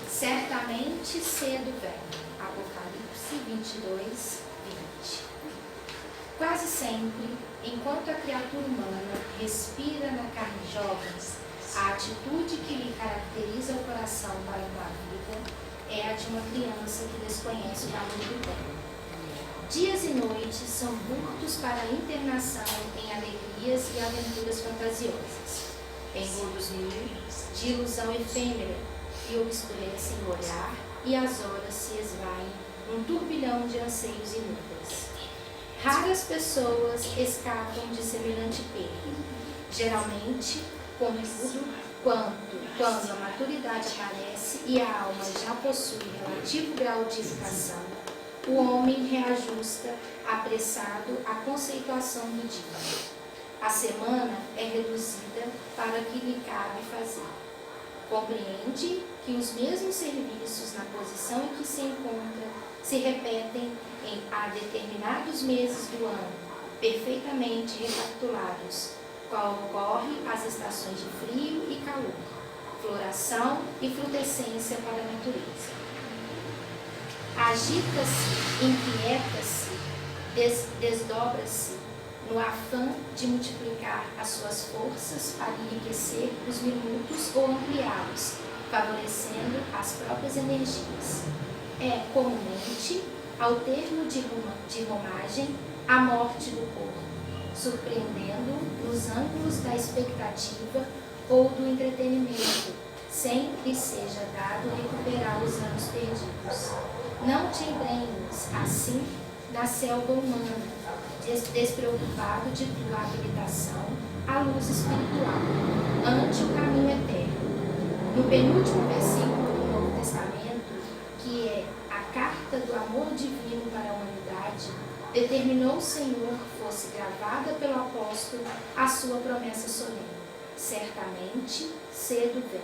certamente cedo vem. Apocalipse 22, 20. Quase sempre, enquanto a criatura humana respira na carne jovem, a atitude que lhe caracteriza o coração para com a vida é a de uma criança que desconhece o valor do tempo. Dias e noites são curtos para a internação em alegrias e aventuras fantasiosas, engodos mil de ilusão efêmera que obscurecem o olhar e as horas se esvaem num turbilhão de anseios inúteis. Raras pessoas escapam de semelhante perda. Geralmente, contudo, quando a maturidade aparece e a alma já possui relativo grau de educação, o homem reajusta, apressado, a conceituação do dia. A semana é reduzida para o que lhe cabe fazer. Compreende que os mesmos serviços na posição em que se encontra se repetem a determinados meses do ano, perfeitamente recapitulados, qual ocorre as estações de frio e calor, floração e frutescência para a natureza. Agita-se, inquieta-se, desdobra-se no afã de multiplicar as suas forças para enriquecer os minutos ou ampliá-los, favorecendo as próprias energias. É comumente, ao termo de romagem, a morte do corpo, surpreendendo nos ângulos da expectativa ou do entretenimento, sem lhe seja dado recuperar os anos perdidos. Não te embrenhes, assim, na selva humana, despreocupado de tua habilitação à luz espiritual, ante o caminho eterno. No penúltimo versículo do Novo Testamento, que é a carta do amor divino para a humanidade, determinou o Senhor que fosse gravada pelo apóstolo a sua promessa solene: certamente cedo vem.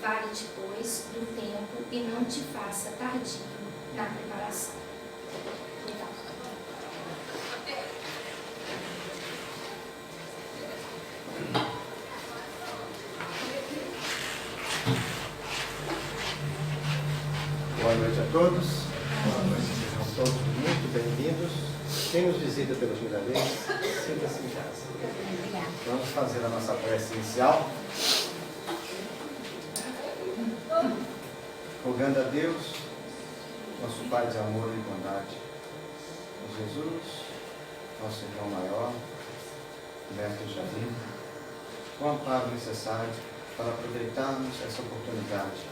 Vale-te, pois, do tempo e não te faça tardio na preparação. Boa noite a todos. Boa noite. Sejam todos muito bem-vindos. Quem nos visita pela primeira vez, sinta-se em casa. Vamos fazer a nossa prece inicial. Rogando a Deus, nosso Pai de amor e bondade, Jesus, nosso irmão maior, mestre de vida, o amparo necessário para aproveitarmos essa oportunidade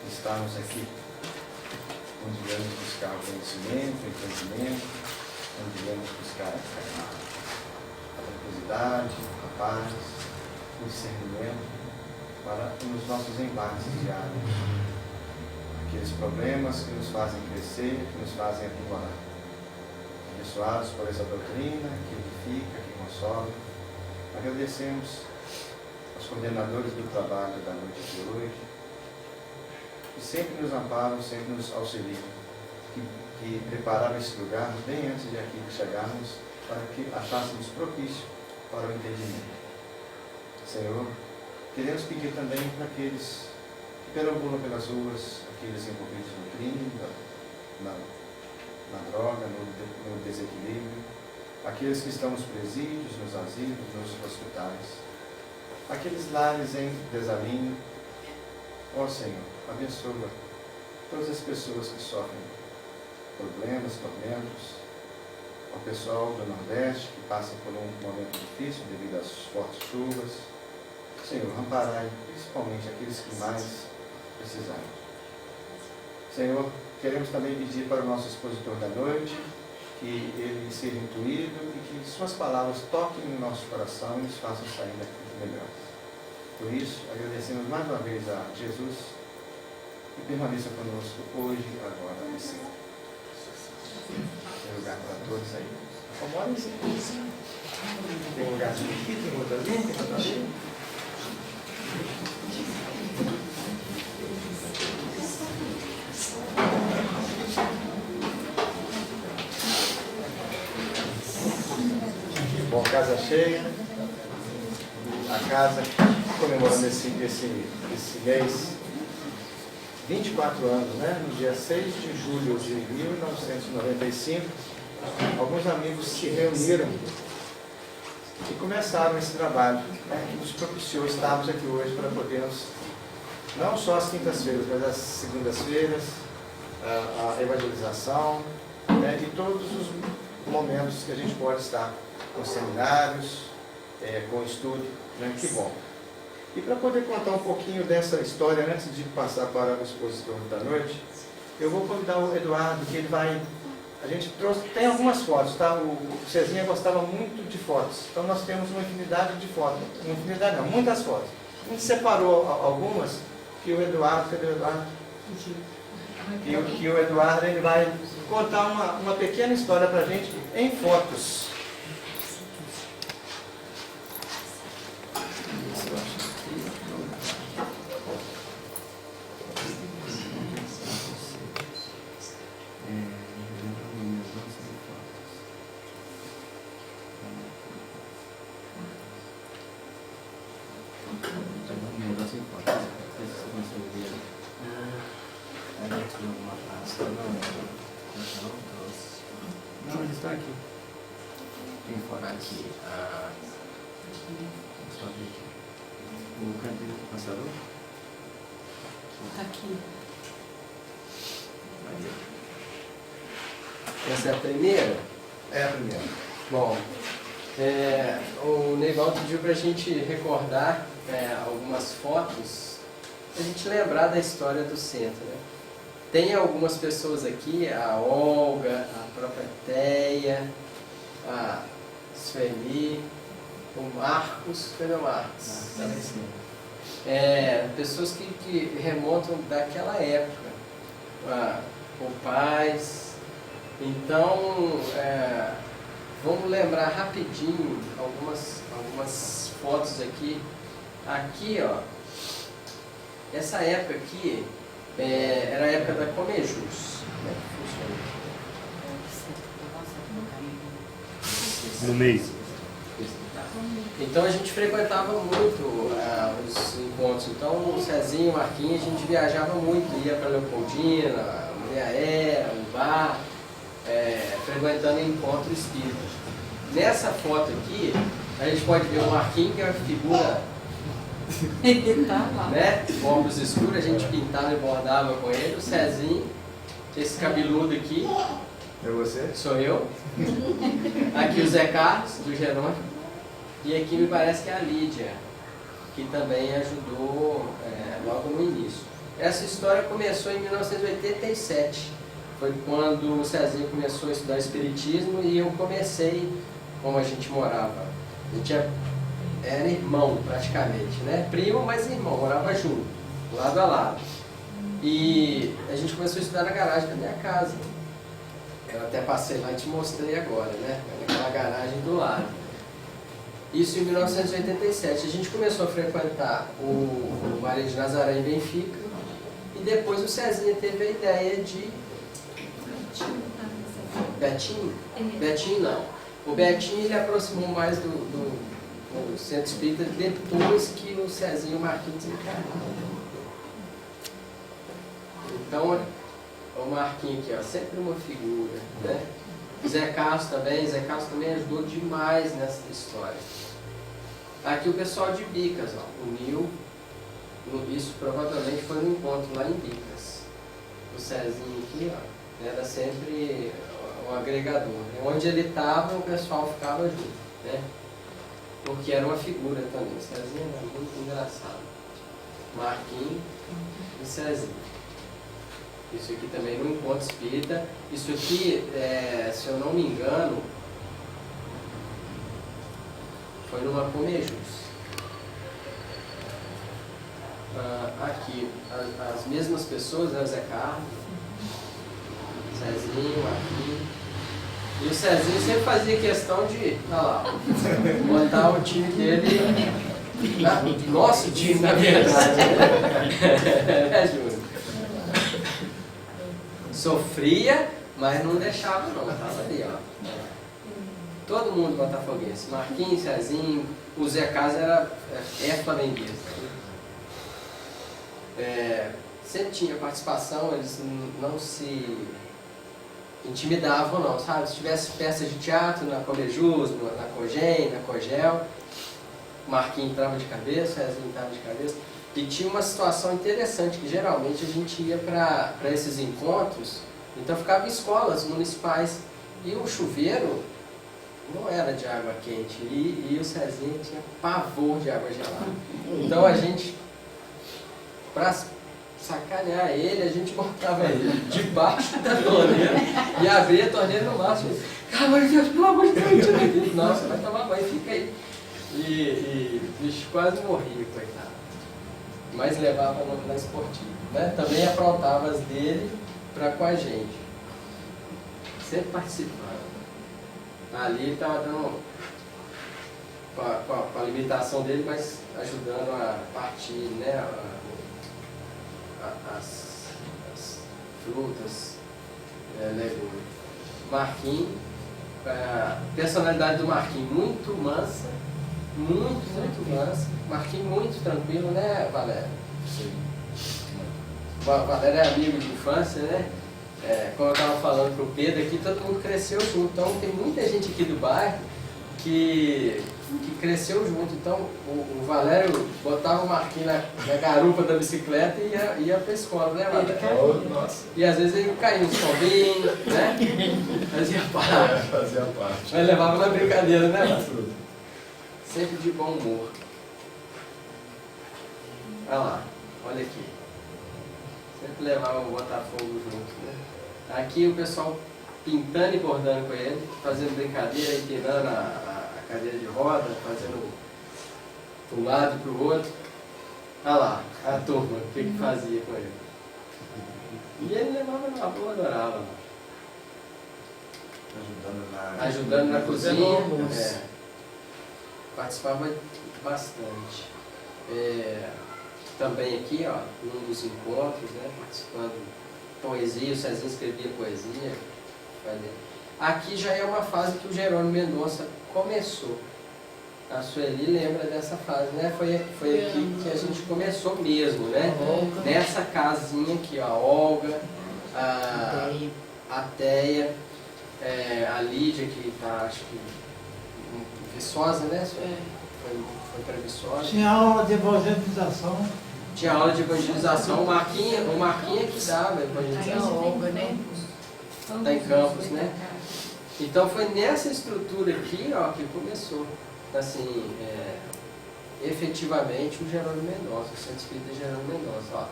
de estarmos aqui, onde viemos buscar o conhecimento, o entendimento, onde viemos buscar a tranquilidade, a paz, o discernimento para os nossos embates diários. Aqueles problemas que nos fazem crescer, que nos fazem aprimorar. Abençoados por essa doutrina que edifica, que consola. Agradecemos aos coordenadores do trabalho da noite de hoje, que sempre nos amparam, sempre nos auxiliam, que prepararam esse lugar bem antes de aqui chegarmos, para que achássemos propício para o entendimento. Senhor, queremos pedir também para aqueles que perambulam pelas ruas, aqueles envolvidos no crime, na droga, no desequilíbrio, aqueles que estão nos presídios, nos asilos, nos hospitais, aqueles lares em desalinho. Ó Senhor, abençoa todas as pessoas que sofrem problemas, tormentos, o pessoal do Nordeste que passa por um momento difícil devido às fortes chuvas. Senhor, amparai principalmente aqueles que mais precisarem. Senhor, queremos também pedir para o nosso expositor da noite que ele seja intuído e que suas palavras toquem no nosso coração e nos façam sair daqui melhores. Por isso, agradecemos mais uma vez a Jesus e permaneça conosco hoje, agora e sempre. Tem lugar para todos aí. Acomodem-se. Tem lugar aqui, tem outro ali, tem outro ali. Bom, casa cheia, a casa comemorando esse mês 24 anos, né? No dia 6 de julho de 1995, alguns amigos se reuniram e começaram esse trabalho, né, que nos propiciou estarmos aqui hoje para podermos, não só as quintas-feiras, mas as segundas-feiras, a evangelização, né, e todos os momentos que a gente pode estar com seminários, com estudo, né, que bom. E para poder contar um pouquinho dessa história, antes de passar para o expositor da noite, eu vou convidar o Eduardo, que ele vai... A gente trouxe, tem algumas fotos, tá? O Cezinha gostava muito de fotos, então nós temos uma infinidade de fotos, uma infinidade não, muitas fotos. A gente separou algumas, que o Eduardo, cadê o Eduardo? Que o Eduardo ele vai contar uma pequena história para a gente em fotos. Não, ele está aqui. Tem foto Aqui. Só ver aqui. O cantinho do passador? Aqui. Essa é a primeira? É a primeira. Bom, o Neivaldo pediu para a gente recordar algumas fotos, para a gente lembrar da história do centro, né? Tem algumas pessoas aqui, a Olga, a própria Teia, a Sueli, o Marcos, cadê o Marcos? Tá lá em cima. Pessoas que remontam daquela época, o Paz. Então, vamos lembrar rapidinho algumas fotos aqui. Aqui, ó, essa época aqui era a época da Comejus. Como é que funciona? No meio. Então a gente frequentava muito os encontros. Então o Cezinho, o Marquinhos, a gente viajava muito, ia para Leopoldina, Mulheré, o bar, frequentando encontro espírita. Nessa foto aqui, a gente pode ver o Marquinhos, que é uma figura, né, com óculos escuros, a gente pintava e bordava com ele. O Cezinho, esse cabeludo aqui, É você? sou eu. Aqui o Zé Carlos, do Jerônimo. E aqui me parece que é a Lídia, que também ajudou logo no início. Essa história começou em 1987. Foi quando o Cezinho começou a estudar espiritismo e eu comecei, como a gente morava. A gente era irmão praticamente, né? Primo, mas irmão, morava junto, lado a lado. E a gente começou a estudar na garagem da minha casa. Eu até passei lá e te mostrei agora, né? Naquela garagem do lado. Isso em 1987. A gente começou a frequentar o Maria de Nazaré em Benfica. E depois o Cezinha teve a ideia de... Betinho? Betinho não. O Betinho ele aproximou mais do Centro Espírita depois que o Cezinho e o Marquinhos encarnaram. Então, o Marquinhos aqui, ó, sempre uma figura, né? Zé Carlos também ajudou demais nessa história. Aqui o pessoal de Bicas, ó, o Nil, isso provavelmente foi um encontro lá em Bicas. O Cezinho aqui, ó, era sempre o agregador, né? Onde ele estava, o pessoal ficava junto, né? Porque era uma figura também. O Cezinho era muito engraçado. Marquinhos e Cezinho. Isso aqui também no encontro espírita. Isso aqui, se eu não me engano, foi numa Comejus. Aqui, as mesmas pessoas, né? O Zé Carlos, Cezinho, aqui. E o Cezinho sempre fazia questão de, olha lá, botar o time dele, nosso time, na verdade. Júnior? Sofria, mas não deixava não, estava ali, ó. todo mundo botafoguense. Marquinhos, Cezinho, o Zé Carlos é flamenguista. Sempre tinha participação, eles não se intimidavam não, sabe? Se tivesse peça de teatro na Comejus, na Cogem, na Cogel, o Marquinhos entrava de cabeça, o Cezinho entrava de cabeça. E tinha uma situação interessante, que geralmente a gente ia para esses encontros, então ficava em escolas municipais, e o chuveiro não era de água quente, e o Cezinho tinha pavor de água gelada. Então a gente, para sacanear ele, a gente botava ele debaixo da torneira e abria a torneira no máximo. Cara, Deus, pelo amor de Deus, tira aqui. Nossa, vai tomar banho, fica aí. E o bicho quase morria, coitado. Mas levava na esportiva, né? Também aprontava as dele com a gente. Sempre participando. Ali estava dando, com a limitação dele, mas ajudando a partir, né? As frutas, legumes. Marquinhos, a personalidade do Marquinhos muito mansa, muito mansa. Marquinhos muito tranquilo, né, Valério? Sim. Valério é amigo de infância, né? Como eu estava falando para o Pedro aqui, todo mundo cresceu junto. Então tem muita gente aqui do bairro que cresceu junto. Então o Valério botava o Marquinhos na garupa da bicicleta e ia para a escola, né, Valério? Nossa. E às vezes ele caía uns tombinhos, né? Fazia parte. Fazia parte. Mas levava na brincadeira, né, Valério? Sempre de bom humor. Olha lá, olha aqui. Sempre levava o Botafogo junto, né? Aqui o pessoal pintando e bordando com ele, fazendo brincadeira, empinando a cadeira de roda, fazendo para um lado e para o outro. Olha lá, a turma, o que fazia com ele. E ele levava na boa, adorava. Ajudando na cozinha. Participava bastante. Também aqui, ó, num dos encontros, né, participando de poesia, o Cezinho escrevia poesia. Aqui já é uma fase que o Jerônimo Mendonça começou. A Sueli lembra dessa fase, né? Foi aqui que a gente começou mesmo, né? Nessa casinha aqui, ó, a Olga, a Teia, a Lídia, que está, acho que, em Viçosa, né? Foi para Viçosa. Tinha aula de evangelização. Tinha aula de evangelização. O Marquinhos que dava evangelização. A Olga, né? Está em Campos, né? Então foi nessa estrutura aqui, ó, que começou, assim, efetivamente o Jerônimo Mendonça, o Centro Espírita Jerônimo Mendonça, ó.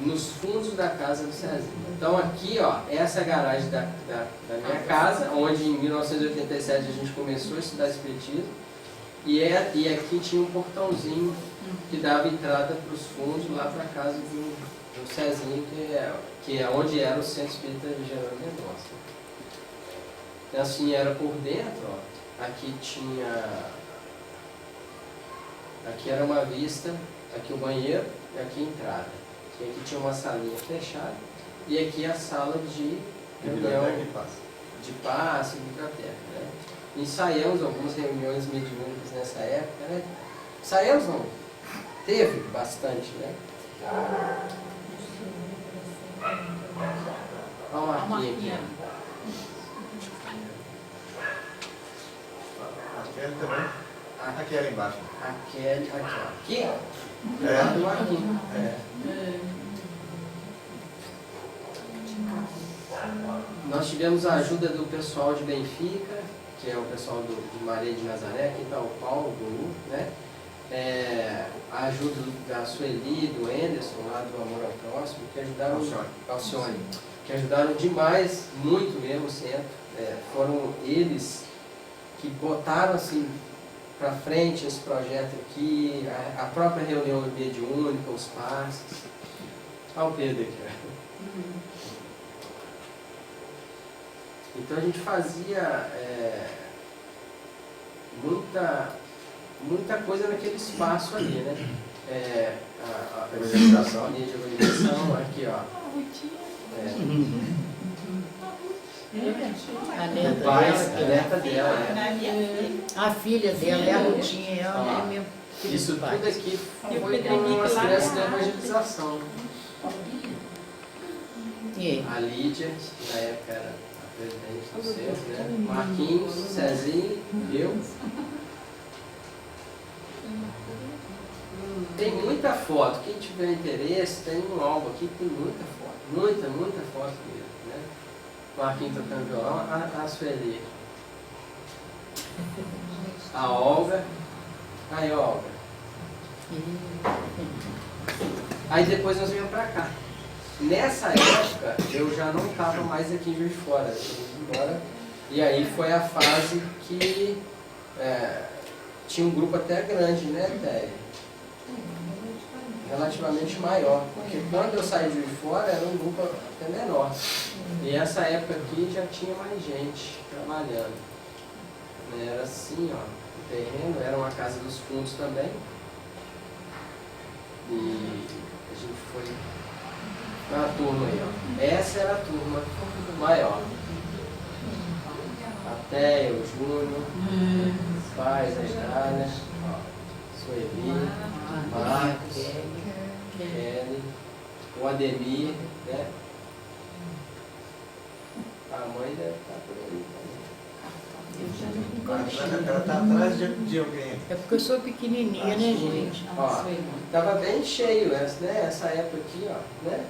Nos fundos da casa do Cezinho. Então aqui, ó, essa é a garagem da minha casa, onde em 1987 a gente começou a estudar Espiritismo, e aqui tinha um portãozinho que dava entrada para os fundos, lá para a casa do Cezinho, que é onde era o Centro Espírita de Jerônimo Mendonça. Então assim era por dentro, ó, aqui era uma vista, aqui o banheiro e aqui a entrada. E aqui tinha uma salinha fechada e aqui a sala de reunião de passe, biblioteca, né? Ensaiamos algumas reuniões mediúnicas nessa época, né? Ensaiamos não, teve bastante, né? Olha uma marquinha aqui. A Kelly também. A Kelly embaixo. A Kelly, aqui, ó. Aqui? É. Nós tivemos a ajuda do pessoal de Benfica, que é o pessoal de Maria de Nazaré, aqui está o Paulo, né? A ajuda da Sueli, do Anderson, lá do Amor ao Próximo, que ajudaram, Alcione, que ajudaram demais, muito mesmo, sempre. Foram eles que botaram assim para frente esse projeto aqui, a própria reunião mediúnica, os passos. Olha o Pedro aqui. Então a gente fazia muita coisa naquele espaço ali, né? A linha de organização, aqui, ó. A O neta pai, dela, a neta dela, a filha dela é a Rutinha, ela é minha filha Isso do pai. tudo aqui foi com uma criança de evangelização. E A Lídia, que na época era a presidente do centro, né? Marquinhos, Cezinho, eu. Tem muita foto. Quem tiver interesse, tem um álbum aqui que tem muita foto. Muita foto mesmo, né? Marquinhos tocando violão, a Sueli. A Olga. Aí, Olga. Aí depois nós viemos pra cá. Nessa época, eu já não estava mais aqui em Juiz de Fora, eu tinha ido embora. E aí foi a fase que tinha um grupo até grande, né, Téia? Relativamente maior. Porque quando eu saí de Juiz de Fora, era um grupo até menor. E essa época aqui já tinha mais gente trabalhando. Era assim, ó, o terreno, era uma casa dos fundos também. E a gente foi na turma aí, ó. Essa era a turma maior. Até o Júnior, Paz, a Idália, Sueli, Marcos, Kelly, o Ademir, né? A mãe deve estar por aí também. Ela está atrás de alguém. é porque eu sou pequenininha, né, gente? Ó, tava bem cheio essa, né? Essa época aqui, ó, né?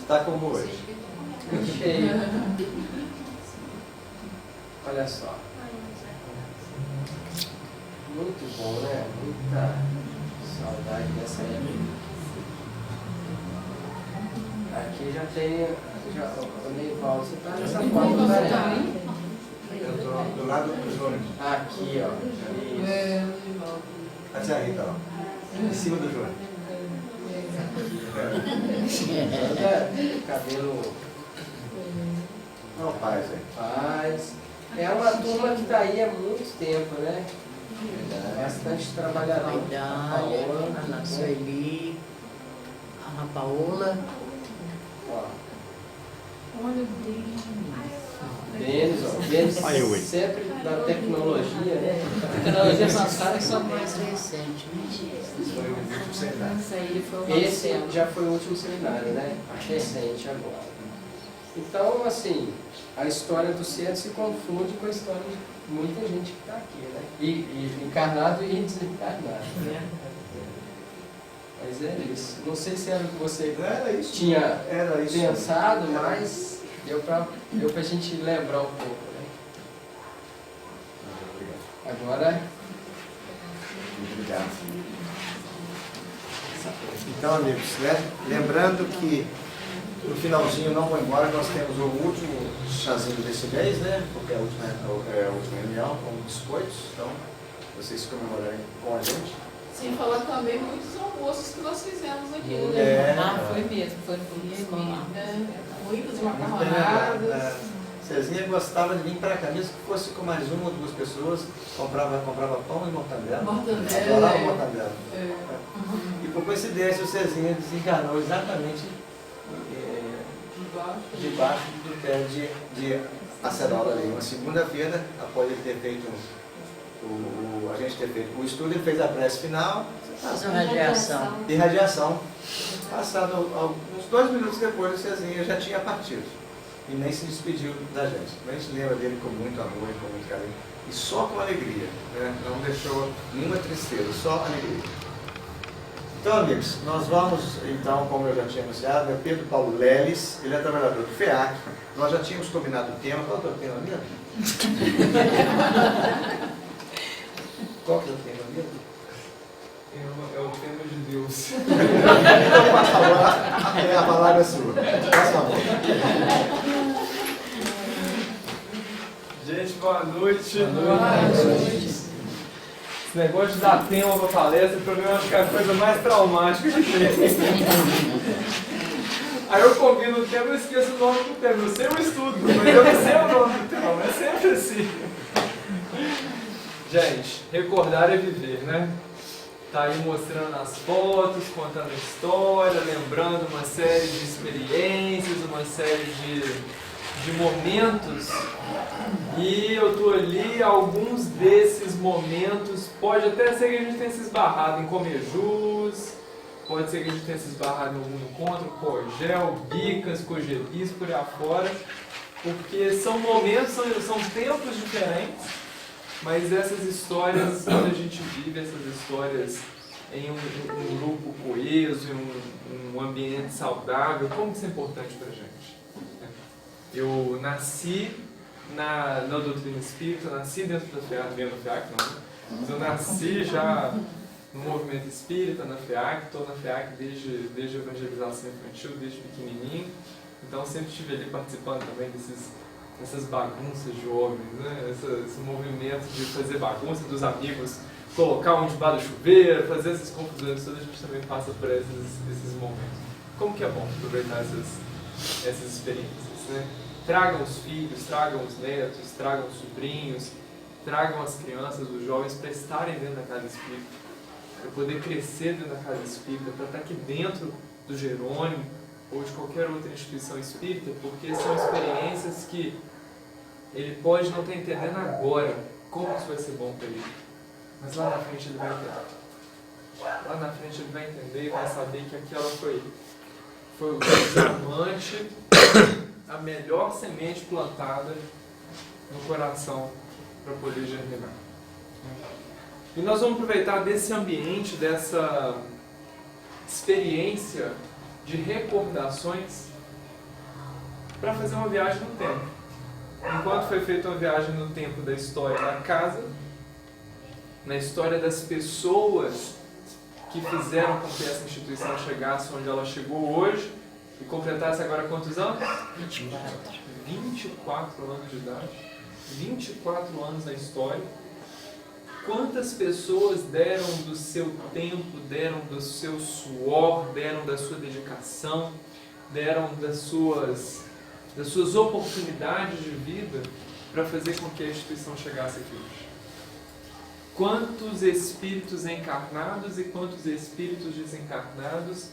Está como hoje. Bem cheio. Olha só. Muito bom, né? Muita saudade dessa época. Aqui já tem. O Neivaldo, você tá nessa foto, né? Eu estou do lado do Júnior. Aqui, ó. Isso. A tia Rita, ó. Em cima do Júnior. Cabelo Não, paz, aí. paz. É uma turma que está aí há muito tempo, né? Bastante A trabalhador. Idália, a Ana Sueli, a Ana Paola. Ó, Olha o Denis. Denis, ó. Denis sempre na tecnologia, né? Tecnologia avançada são mais recentes, né? Foi o último seminário. Isso aí ele foi o Esse Marcelo. já foi o último seminário, né? Recente agora. Então, assim, a história do centro se confunde com a história de muita gente que está aqui, né? E encarnado e desencarnado. Mas é isso. Não sei se era o que você Era isso. tinha Era isso. pensado, mas deu pra gente lembrar um pouco, né? Agora, Obrigado. Então, amigos, lembrando que no finalzinho, não vou embora, nós temos o último chazinho desse mês, né? Porque é a última reunião com biscoitos, então vocês comemorarem com a gente. Sem falar também muitos almoços que nós fizemos aqui, né? É. Ah, foi mesmo, foi no escolar. Muitos Muito bem macarronados. lembrado. Cezinha gostava de vir para cá, mesmo que fosse com mais uma ou duas pessoas, comprava pão e mortandela. Mortandela. Adorava mortandela. É. E por coincidência o Cezinha desencarnou exatamente debaixo do pé de acerola ali. Uma segunda-feira, após ele ter feito a gente ter feito o estudo, ele fez a prece final Fazer uma radiação. de radiação. Passado uns 2 minutos depois, o Cezinha já tinha partido. E nem se despediu da gente. A gente lembra dele com muito amor e com muito carinho. E só com alegria, né? Não deixou nenhuma tristeza, só alegria. Então, amigos, nós vamos, então, como eu já tinha anunciado, é Pedro Paulo Leles, ele é trabalhador do FEAC. Nós já tínhamos combinado o tema. Qual que é o tema mesmo? Qual que é o tema mesmo? É o tema de Deus. Então, por favor, a palavra é sua. Por favor. Gente, boa noite. Boa noite. Esse negócio de dar tema para palestra, para mim, eu acho que é a coisa mais traumática que tem. Aí eu combino o tema e esqueço o nome do tema. Eu sei o estudo, mas eu não sei o nome do tema. É sempre assim. Gente, recordar é viver, né? Tá aí mostrando as fotos, contando a história, lembrando uma série de experiências, uma série de de momentos, e eu estou ali, alguns desses momentos, pode até ser que a gente tenha se esbarrado em Comejus, pode ser que a gente tenha se esbarrado em algum encontro, Cogel, Bicas, Cogelis, por aí afora, porque são momentos, são tempos diferentes, mas essas histórias, quando a gente vive essas histórias em um grupo coeso, em um ambiente saudável, como isso é importante para a gente? Eu nasci na doutrina espírita, nasci dentro da FEAC, mas eu nasci já no movimento espírita, na FEAC, estou na FEAC desde a evangelização infantil, desde pequenininho, então sempre estive ali participando também dessas bagunças jovens, né? Esse movimento de fazer bagunça dos amigos, colocar um debaixo do chuveiro, fazer essas confusões todas, a gente também passa por esses momentos. Como que é bom aproveitar essas experiências, né? Tragam os filhos, tragam os netos, tragam os sobrinhos, tragam as crianças, os jovens para estarem dentro da casa espírita, para poder crescer dentro da casa espírita, para estar aqui dentro do Jerônimo ou de qualquer outra instituição espírita, porque são experiências que ele pode não estar entendendo agora como isso vai ser bom para ele, mas lá na frente ele vai entender. Lá na frente ele vai entender e vai saber que aquela foi o diamante, a melhor semente plantada no coração para poder germinar. E nós vamos aproveitar desse ambiente, dessa experiência de recordações para fazer uma viagem no tempo. Enquanto foi feita uma viagem no tempo da história da casa, na história das pessoas que fizeram com que essa instituição chegasse onde ela chegou hoje e completasse agora quantos anos? 24 anos de idade. 24 anos na história. Quantas pessoas deram do seu tempo, deram do seu suor, deram da sua dedicação, deram das suas oportunidades de vida para fazer com que a instituição chegasse aqui hoje? Quantos espíritos encarnados e quantos espíritos desencarnados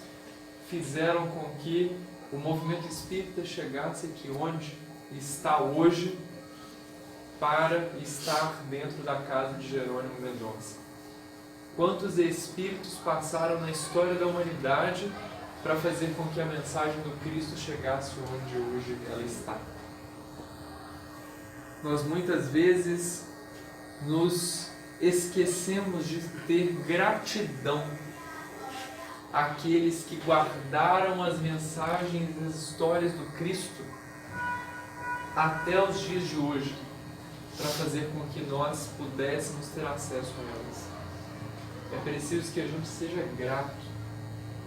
fizeram com que o movimento espírita chegasse aqui onde está hoje, para estar dentro da casa de Jerônimo Mendonça? Quantos espíritos passaram na história da humanidade para fazer com que a mensagem do Cristo chegasse onde hoje ela está? Nós muitas vezes nos esquecemos de ter gratidão àqueles que guardaram as mensagens e as histórias do Cristo até os dias de hoje, para fazer com que nós pudéssemos ter acesso a elas. É preciso que a gente seja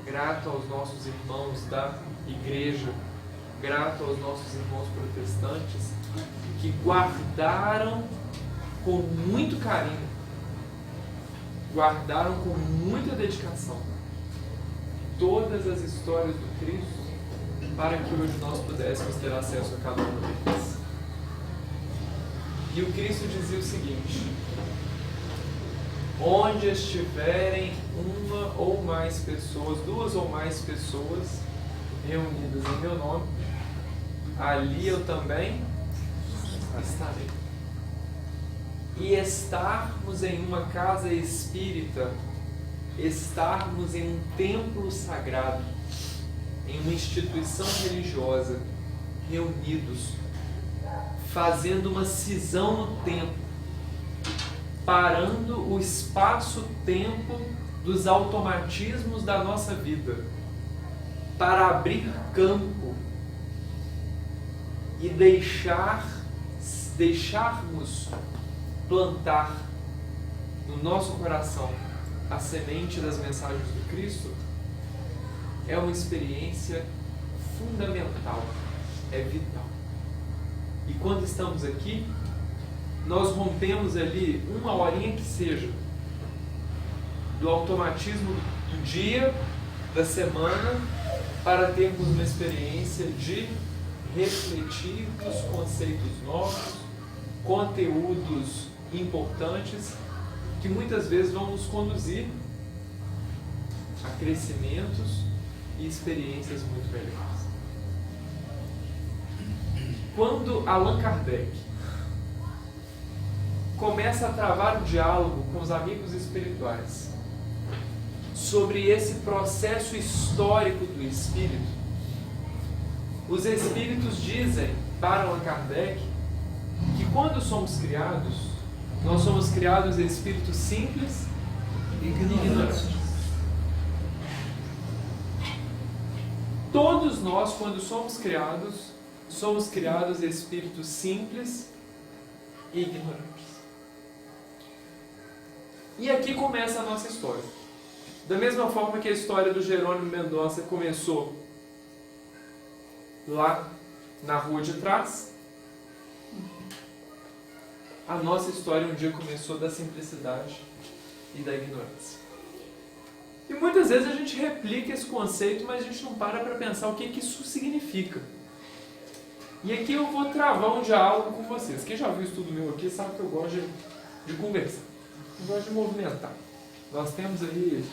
grato aos nossos irmãos da igreja, grato aos nossos irmãos protestantes, que guardaram com muito carinho, guardaram com muita dedicação todas as histórias do Cristo, para que hoje nós pudéssemos ter acesso a cada uma delas. E o Cristo dizia o seguinte: onde estiverem uma ou mais pessoas, duas ou mais pessoas reunidas em meu nome, ali eu também estarei. E estarmos em uma casa espírita, estarmos em um templo sagrado, em uma instituição religiosa, reunidos, fazendo uma cisão no tempo, parando o espaço-tempo dos automatismos da nossa vida, para abrir campo e deixarmos plantar no nosso coração a semente das mensagens do Cristo, é uma experiência fundamental, é vital. E quando estamos aqui, nós rompemos ali uma horinha que seja do automatismo do dia, da semana, para termos uma experiência de refletir os conceitos novos, conteúdos importantes, que muitas vezes vão nos conduzir a crescimentos e experiências muito melhores. quando Allan Kardec começa a travar um diálogo com os amigos espirituais sobre esse processo histórico do espírito, os espíritos dizem para Allan Kardec que quando somos criados, nós somos criados espíritos simples e ignorantes. Todos nós, quando somos criados espíritos simples e ignorantes. E aqui começa a nossa história. Da mesma forma que a história do Jerônimo Mendonça começou lá na rua de trás, a nossa história um dia começou da simplicidade e da ignorância. E muitas vezes a gente replica esse conceito, mas a gente não para pensar o que isso significa. E aqui eu vou travar um diálogo com vocês. Quem já viu estudo meu aqui sabe que eu gosto de conversar. Eu gosto de movimentar. Nós temos aí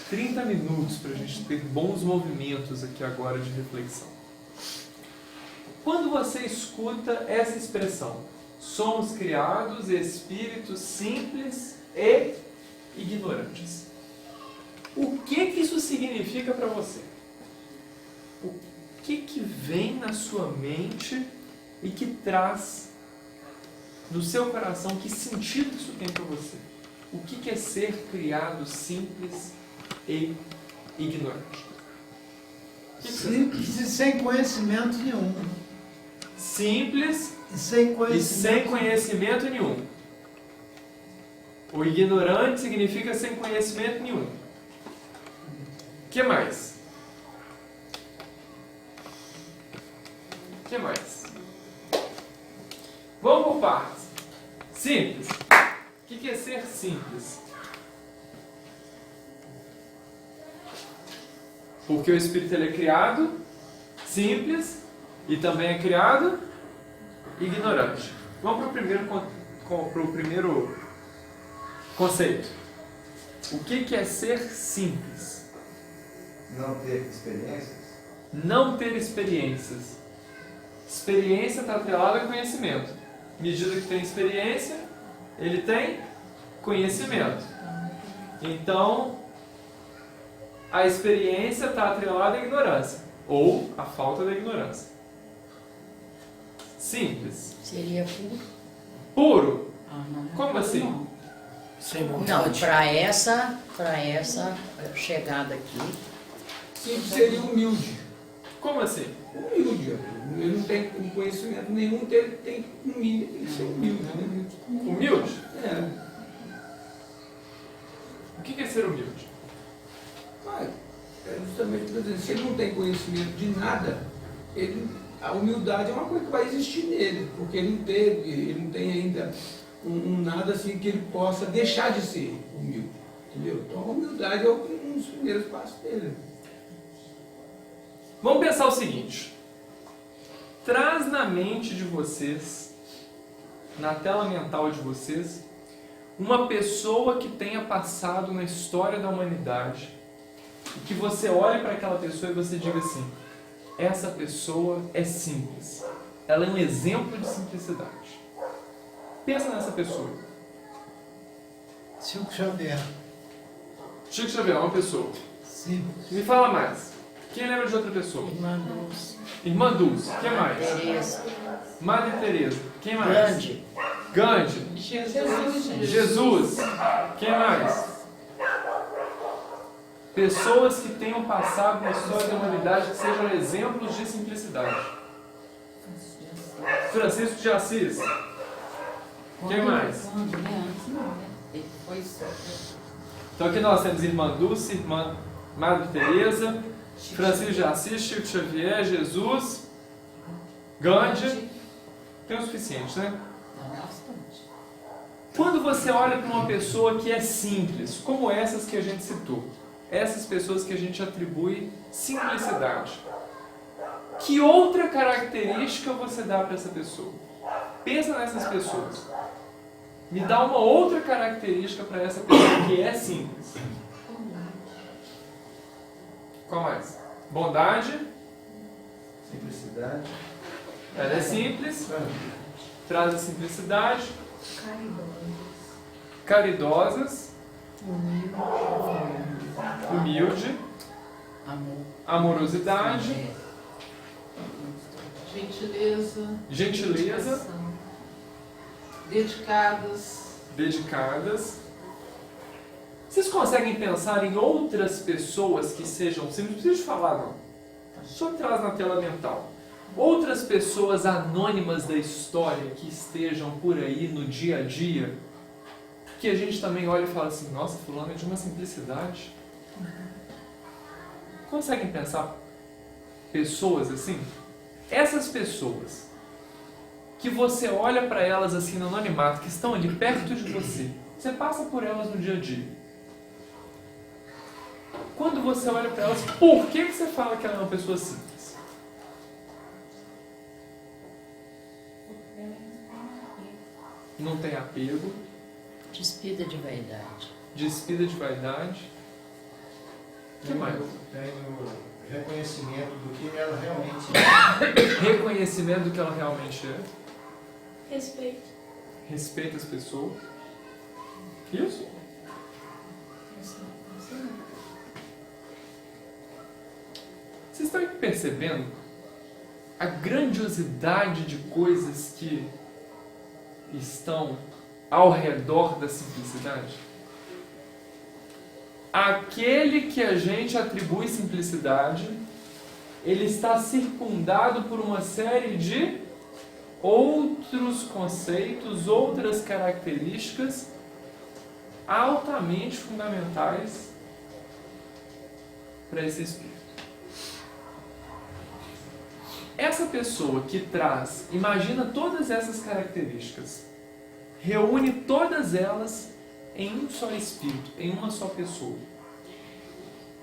30 minutos para a gente ter bons movimentos aqui agora de reflexão. Quando você escuta essa expressão, somos criados espíritos simples e ignorantes, o que isso significa para você? O que vem na sua mente e que traz no seu coração, que sentido isso tem para você? O que é ser criado simples e ignorante? Simples e sem conhecimento nenhum. Simples E sem conhecimento nenhum. O ignorante significa sem conhecimento nenhum. O que mais? O que mais? Vamos por partes. Simples. O que é ser simples? Porque o espírito ele é criado simples e também é criado ignorante. Vamos para o primeiro conceito. O que é ser simples? Não ter experiências? Não ter experiências. Experiência está atrelada a conhecimento. À medida que tem experiência, ele tem conhecimento. Então, a experiência está atrelada à ignorância, ou à falta da ignorância. Simples. Seria puro? Puro? Não. Como assim? Não, Sem para essa chegada aqui, Simples seria humilde. Como assim? Humilde. Ele não tem conhecimento nenhum, então ele tem que ser humilde. Né? Humilde? É. O que é ser humilde? Mas, é justamente o que eu estou dizendo. Se ele não tem conhecimento de nada, a humildade é uma coisa que vai existir nele, porque ele não tem ainda um nada assim que ele possa deixar de ser humilde. Entendeu? Então a humildade é um dos primeiros passos dele. Vamos pensar o seguinte. Traz na mente de vocês, na tela mental de vocês, uma pessoa que tenha passado na história da humanidade e que você olhe para aquela pessoa e você diga assim: essa pessoa é simples. Ela é um exemplo de simplicidade. Pensa nessa pessoa. Chico Xavier. Chico Xavier é uma pessoa. Simples. Me fala mais. Quem lembra de outra pessoa? Irmã Dulce, Irmã Dulce. Quem mais? Teresa, Madre Teresa. Quem mais? Gandhi, Gandhi. Jesus. Quem mais? Pessoas que tenham passado na história da humanidade que sejam exemplos de simplicidade. Francisco de Assis. Quem mais? Então aqui nós temos Irmã Dulce, Irmã Madre Teresa, Francisco de Assis, Chico Xavier, Jesus, Gandhi. Tem o suficiente, né? Quando você olha para uma pessoa que é simples, como essas que a gente citou, essas pessoas que a gente atribui simplicidade, que outra característica você dá para essa pessoa? Pensa nessas pessoas. Me dá uma outra característica para essa pessoa que é simples. Qual mais? Bondade, Simplicidade. Ela é simples, traz a simplicidade. Caridosas, humilde, amorosidade, gentileza, dedicadas. Vocês conseguem pensar em outras pessoas que sejam simples? Não precisa de falar, não. Só traz na tela mental. Outras pessoas anônimas da história que estejam por aí no dia a dia, que a gente também olha e fala assim, nossa, fulano é de uma simplicidade. Conseguem pensar pessoas assim? Essas pessoas que você olha para elas assim no anonimato, que estão ali perto de você, você passa por elas no dia a dia. Quando você olha para elas, por que você fala que ela é uma pessoa simples? Não tem apego. Despida de vaidade. Despida de vaidade. O que mais? Tem o reconhecimento do que ela realmente é. Reconhecimento do que ela realmente é. Respeito. Respeita as pessoas. Isso? Vocês estão percebendo a grandiosidade de coisas que estão ao redor da simplicidade? Aquele que a gente atribui simplicidade, ele está circundado por uma série de outros conceitos, outras características altamente fundamentais para esse espírito. Essa pessoa que traz, imagina todas essas características, reúne todas elas em um só espírito, em uma só pessoa.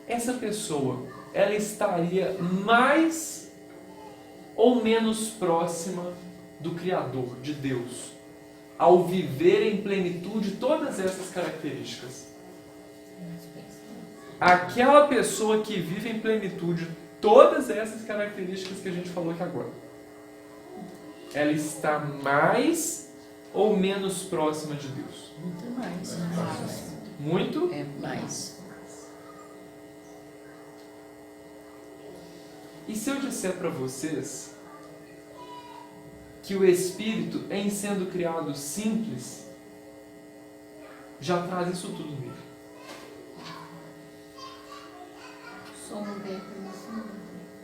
Essa pessoa, ela estaria mais ou menos próxima do Criador, de Deus, ao viver em plenitude todas essas características. Aquela pessoa que vive em plenitude todas essas características que a gente falou aqui agora, ela está mais ou menos próxima de Deus? Muito mais. Muito? É mais. E se eu disser para vocês que o Espírito, em sendo criado simples, já traz isso tudo nele?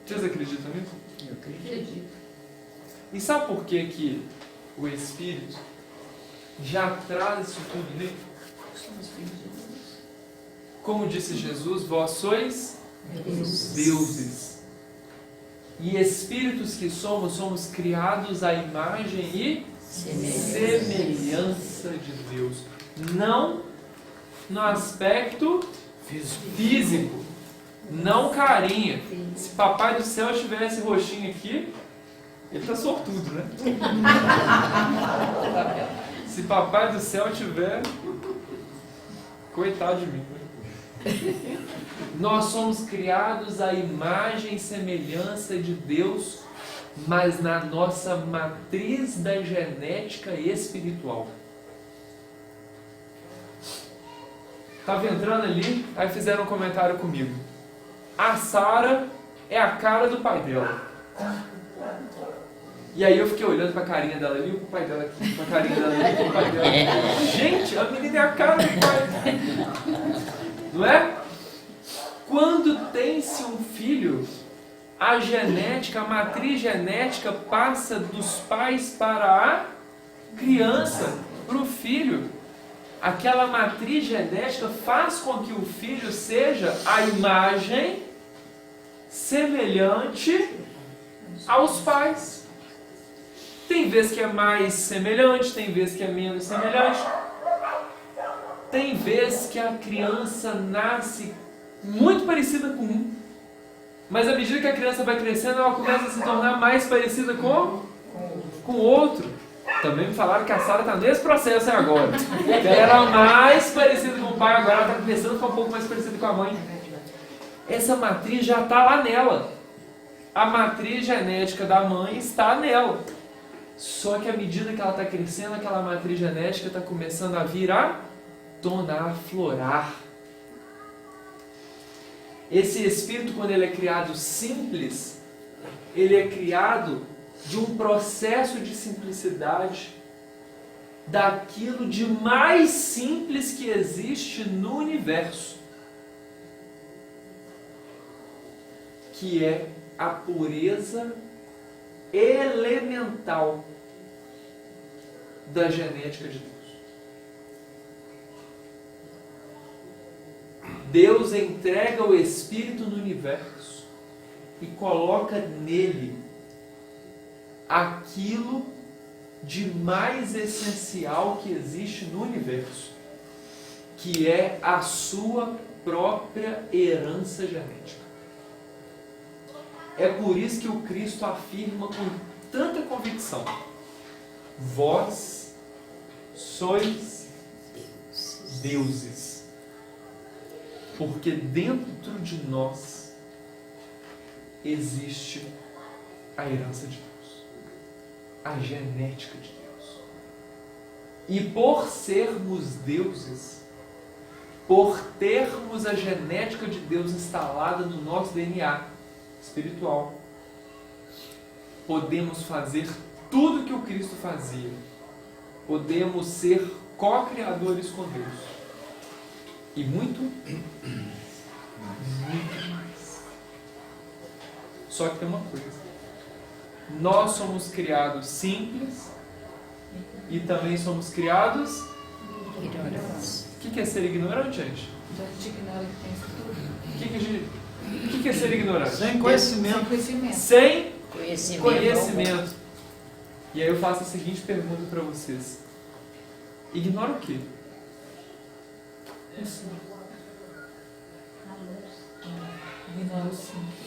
Vocês acreditam nisso? Eu acredito. E sabe por que que o Espírito já traz isso tudo nele? Somos filhos de Deus. Como disse Jesus, vós sois Deus. deuses. E espíritos que somos criados à imagem e semelhança de Deus. Não no aspecto físico, não carinha. Se Papai do Céu tivesse roxinho aqui, ele tá sortudo, né? Se Papai do Céu tiver, coitado de mim. Nós somos criados à imagem e semelhança de Deus, mas na nossa matriz da genética espiritual. Estava entrando ali, aí fizeram um comentário comigo. A Sara é a cara do pai dela. E aí eu fiquei olhando pra carinha dela ali, pro pai dela aqui, pra carinha dela ali, pro pai dela aqui. Gente, a menina é a cara do pai. Não é? Quando tem-se um filho, a genética, a matriz genética passa dos pais para a criança, para o filho. Aquela matriz genética faz com que o filho seja a imagem semelhante aos pais. Tem vezes que é mais semelhante, tem vezes que é menos semelhante. Tem vezes que a criança nasce muito parecida com um, mas à medida que a criança vai crescendo, ela começa a se tornar mais parecida com o outro. Também me falaram que a Sara está nesse processo agora. Que ela era mais parecida com o pai, agora ela está começando a ficar um pouco mais parecida com a mãe. Essa matriz já está lá nela. a matriz genética da mãe está nela. Só que à medida que ela está crescendo, aquela matriz genética está começando a vir à tona, a aflorar. Esse espírito, quando ele é criado simples, ele é criado de um processo de simplicidade, daquilo de mais simples que existe no universo, que é a pureza elemental da genética de Deus. Deus entrega o Espírito no universo e coloca nele aquilo de mais essencial que existe no universo, que é a sua própria herança genética. É por isso que o Cristo afirma com tanta convicção: vós sois deuses, porque dentro de nós existe a herança de Deus, a genética de Deus. E por sermos deuses, por termos a genética de Deus instalada no nosso DNA espiritual, podemos fazer tudo que o Cristo fazia. Podemos ser co-criadores com Deus. E muito mais. Só que tem uma coisa. Nós somos criados simples e também somos criados ignorantes. O que é ser ignorante, gente? O que é ser ignorante? Sem conhecimento. Sem Conhecimento. conhecimento. E aí eu faço a seguinte pergunta para vocês. Ignora o quê? Ignora o simples.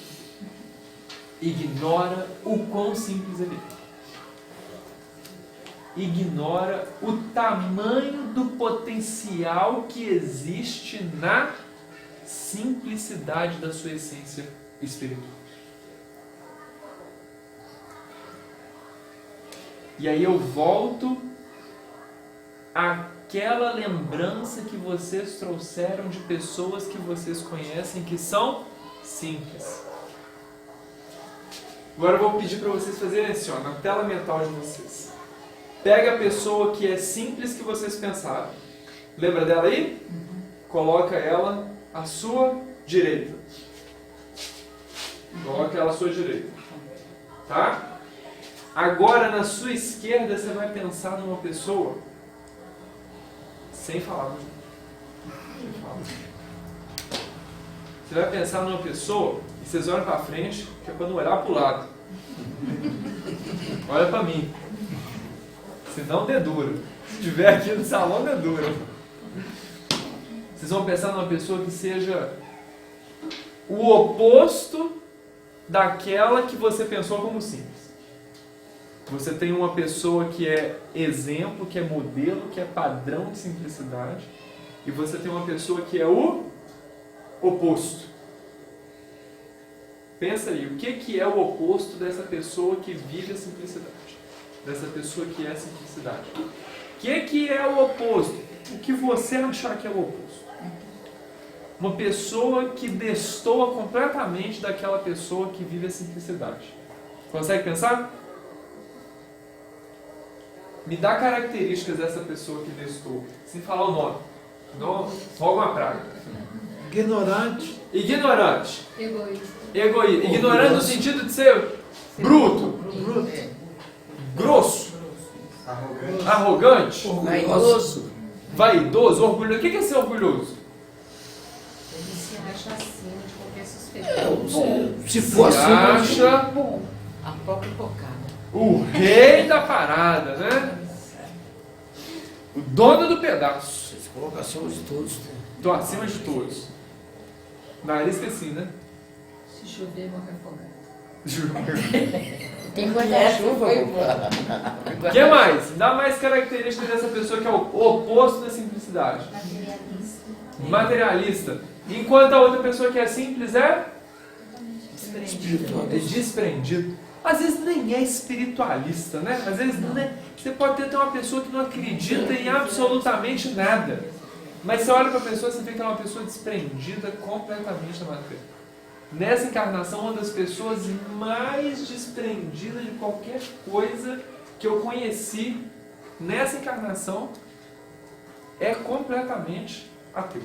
Ignora o quão simples ele é. Ignora o tamanho do potencial que existe na simplicidade da sua essência espiritual. E aí eu volto àquela lembrança que vocês trouxeram de pessoas que vocês conhecem que são simples. Agora eu vou pedir para vocês fazerem assim, ó, na tela mental de vocês. Pega a pessoa que é simples que vocês pensaram. Lembra dela aí? Coloca ela à sua direita. Coloca ela à sua direita. Tá? Agora, na sua esquerda, você vai pensar numa pessoa sem falar. Você vai pensar numa pessoa e vocês olham para frente, que é para não olhar para o lado. Olha para mim. Senão dedura. Se estiver aqui no salão, dedura. Vocês vão pensar numa pessoa que seja o oposto daquela que você pensou como simples. Você tem uma pessoa que é exemplo, que é modelo, que é padrão de simplicidade. E você tem uma pessoa que é o oposto. Pensa aí, o que é o oposto dessa pessoa que vive a simplicidade? Dessa pessoa que é a simplicidade. O que é o oposto? O que você achar que é o oposto? Uma pessoa que destoa completamente daquela pessoa que vive a simplicidade. Consegue pensar? Me dá características dessa pessoa que destoa, sem falar o nome. Não, roga uma praga. Ignorante. Ignorante. Egoísta. Ignorante no sentido de ser bruto, grosso, arrogante, vaidoso, orgulhoso. O que é ser orgulhoso? Ele se acha acima de qualquer suspeita. Se fosse acha A própria bocada. o rei da parada, né? O dono do pedaço. Se colocar acima de todos. Estou acima de todos. Nariz que assim, né? Se chover, morre afogado. Tem guarda-chuva. O que mais? Dá mais características dessa pessoa que é o oposto da simplicidade. Materialista. Materialista. Enquanto a outra pessoa que é simples é desprendido. Às vezes nem é espiritualista, né? Às vezes você pode ter até uma pessoa que não acredita em absolutamente nada. Mas você olha para a pessoa e você vê que ela é uma pessoa desprendida completamente da matéria. Nessa encarnação, uma das pessoas mais desprendidas de qualquer coisa que eu conheci nessa encarnação é completamente ateu.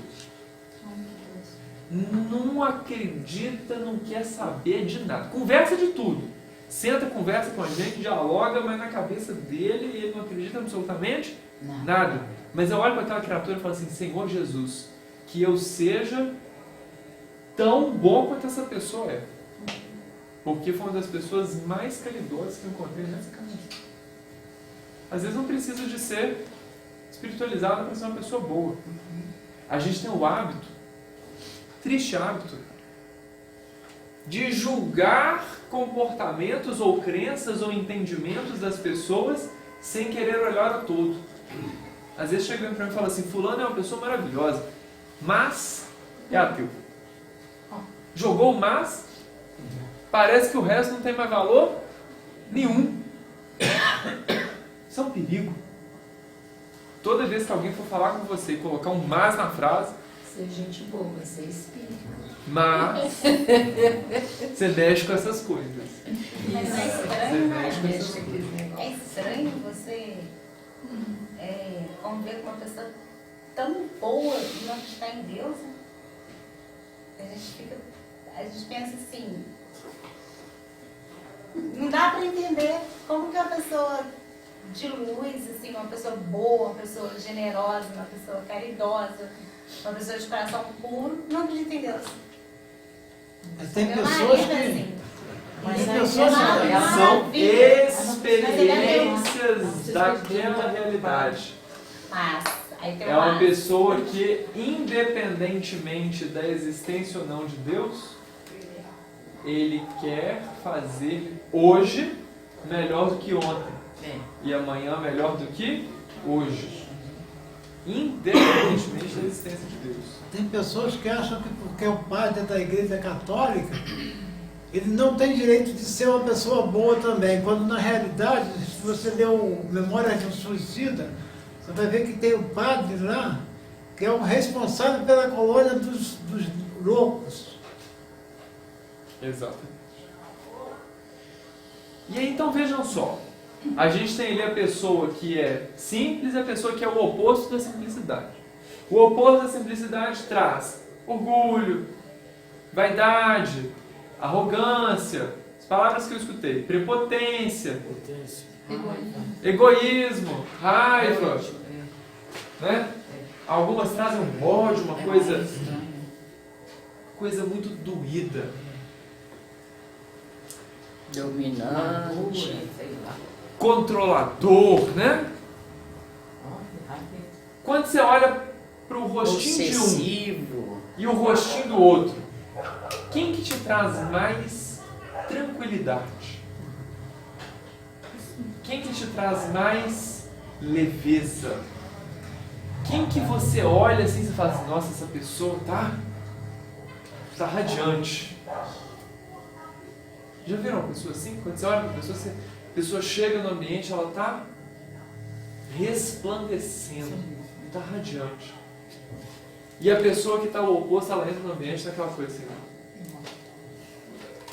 Não acredita, não quer saber de nada. Conversa de tudo. Senta, conversa com a gente, dialoga, mas na cabeça dele ele não acredita absolutamente nada. Mas eu olho para aquela criatura e falo assim: Senhor Jesus, que eu seja tão bom quanto essa pessoa é. Porque foi uma das pessoas mais caridosas que eu encontrei nessa encarnação. Às vezes não precisa de ser espiritualizado para ser uma pessoa boa. A gente tem o hábito, triste hábito, de julgar comportamentos ou crenças ou entendimentos das pessoas sem querer olhar o todo. Às vezes chega para mim e fala assim: fulano é uma pessoa maravilhosa, mas é ateu. Jogou o mas, parece que o resto não tem mais valor nenhum. Isso é um perigo. Toda vez que alguém for falar com você e colocar um mas na frase, Ser gente boa, ser espírito. mas você mexe com essas coisas. Mas é Você estranho, mexe com né? essas coisas. É estranho você conviver com uma pessoa tão boa e não acreditar em Deus, né? A gente pensa assim, não dá para entender como que uma pessoa de luz, assim, uma pessoa boa, uma pessoa generosa, uma pessoa caridosa, uma pessoa de coração puro, não acredita em Deus. Mas tem Meu pessoas marido, que... assim, Mas Tem aí pessoas São é experiências daquela realidade. mas aí tem É uma mas. pessoa que, independentemente da existência ou não de Deus, ele quer fazer hoje melhor do que ontem. E amanhã melhor do que hoje. Independentemente da existência de Deus. Tem pessoas que acham que porque o padre da igreja católica, ele não tem direito de ser uma pessoa boa também, quando na realidade, se você ler o Memórias de um Suicida, você vai ver que tem um padre lá, que é o responsável pela colônia dos loucos. Exatamente. E aí então vejam só, a gente tem ali a pessoa que é simples e a pessoa que é o oposto da simplicidade. O oposto da simplicidade traz orgulho, vaidade, arrogância, as palavras que eu escutei, prepotência, egoísmo, raiva, né? Algumas trazem um ódio, uma coisa muito doída. dominante, sei lá. Controlador, né? Quando você olha para o rostinho de um Obsessivo. e o rostinho do outro, quem que te traz mais tranquilidade? Quem que te traz mais leveza? Quem que você olha assim e fala assim: nossa, essa pessoa tá radiante. Já viram uma pessoa assim? Quando você olha para a pessoa chega no ambiente, ela está resplandecendo, está radiante. E a pessoa que está ao oposto, ela entra no ambiente naquela coisa assim,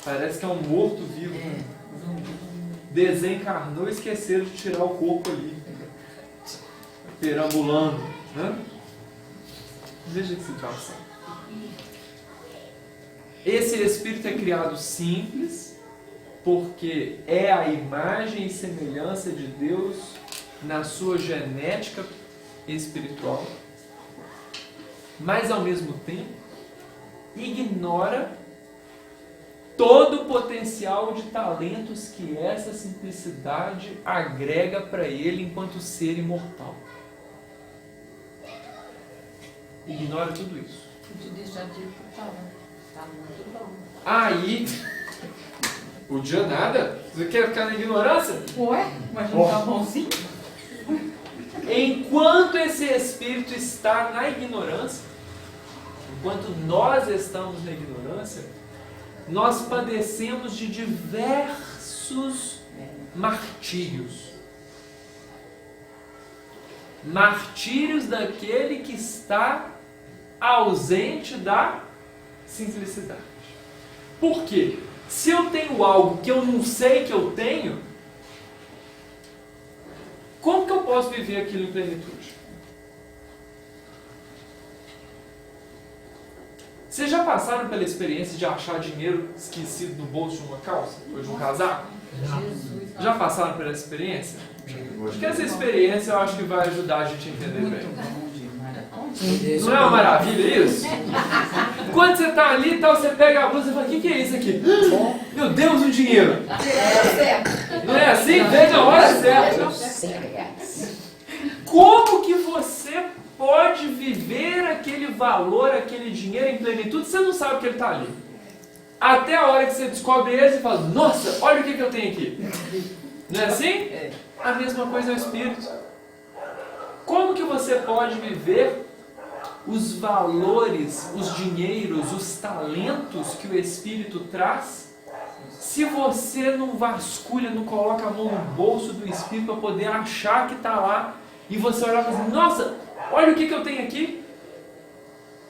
parece que é um morto-vivo. Desencarnou e esqueceram de tirar o corpo ali, perambulando, né? Veja que situação. Esse espírito é criado simples, porque é a imagem e semelhança de Deus na sua genética espiritual, mas ao mesmo tempo ignora todo o potencial de talentos que essa simplicidade agrega para ele enquanto ser imortal. Ignora tudo isso. De deixar de ir pro tal, né? Tá muito bom. Aí, o dia nada? Você quer ficar na ignorância? Ué? Mas não tá bonzinho? Enquanto esse espírito está na ignorância, enquanto nós estamos na ignorância, nós padecemos de diversos martírios. Martírios daquele que está ausente da simplicidade. Por quê? Se eu tenho algo que eu não sei que eu tenho, como que eu posso viver aquilo em plenitude? Vocês já passaram pela experiência de achar dinheiro esquecido no bolso de uma calça ou de um casaco? Já passaram pela experiência? Acho que essa experiência eu acho que vai ajudar a gente a entender bem. Não é uma maravilha isso? Quando você está ali, você pega a blusa e fala, o que é isso aqui? Meu Deus, o dinheiro! Não é assim? Vem na hora certa. Como que você pode viver aquele valor, aquele dinheiro em plenitude, você não sabe que ele está ali? Até a hora que você descobre ele e fala, nossa, olha o que eu tenho aqui. Não é assim? A mesma coisa é o Espírito. Como que você pode viver os valores, os dinheiros, os talentos que o Espírito traz, se você não vasculha, não coloca a mão no bolso do Espírito para poder achar que está lá, e você olhar e falar assim, nossa, olha o que eu tenho aqui.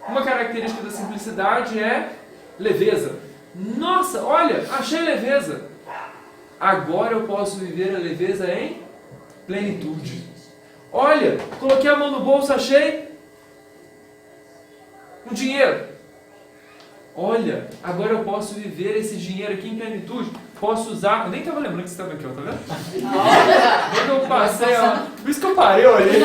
Uma característica da simplicidade é leveza. Nossa, olha, achei leveza. Agora eu posso viver a leveza em plenitude. Olha, coloquei a mão no bolso, achei um dinheiro. Olha, agora eu posso viver esse dinheiro aqui em plenitude. Posso usar. Eu nem estava lembrando que você estava aqui, ó, tá vendo? Quando eu passei, ó. Por isso que eu parei, eu olhei.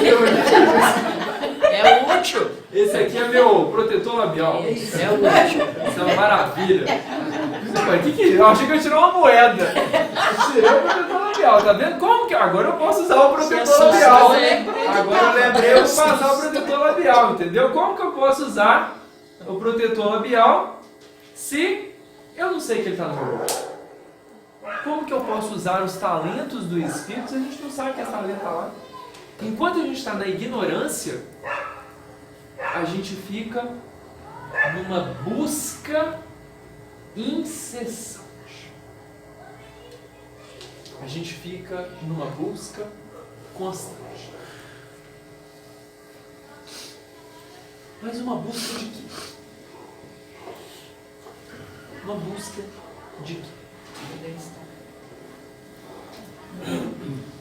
É útil. Esse aqui é meu protetor labial. É útil. Isso é uma maravilha. Mas que é? Eu achei que eu ia tirar uma moeda. Eu tirei o protetor labial, tá vendo? Como que? Agora eu posso usar o protetor labial. Agora eu lembrei, eu vou passar o protetor labial, entendeu? Como que eu posso usar o protetor labial se eu não sei que ele está no meu bolso? Como que eu posso usar os talentos do Espírito se a gente não sabe que esse talento está lá? Enquanto a gente está na ignorância, a gente fica numa busca incessante. A gente fica numa busca constante. Mas uma busca de quê? Uma busca de quê?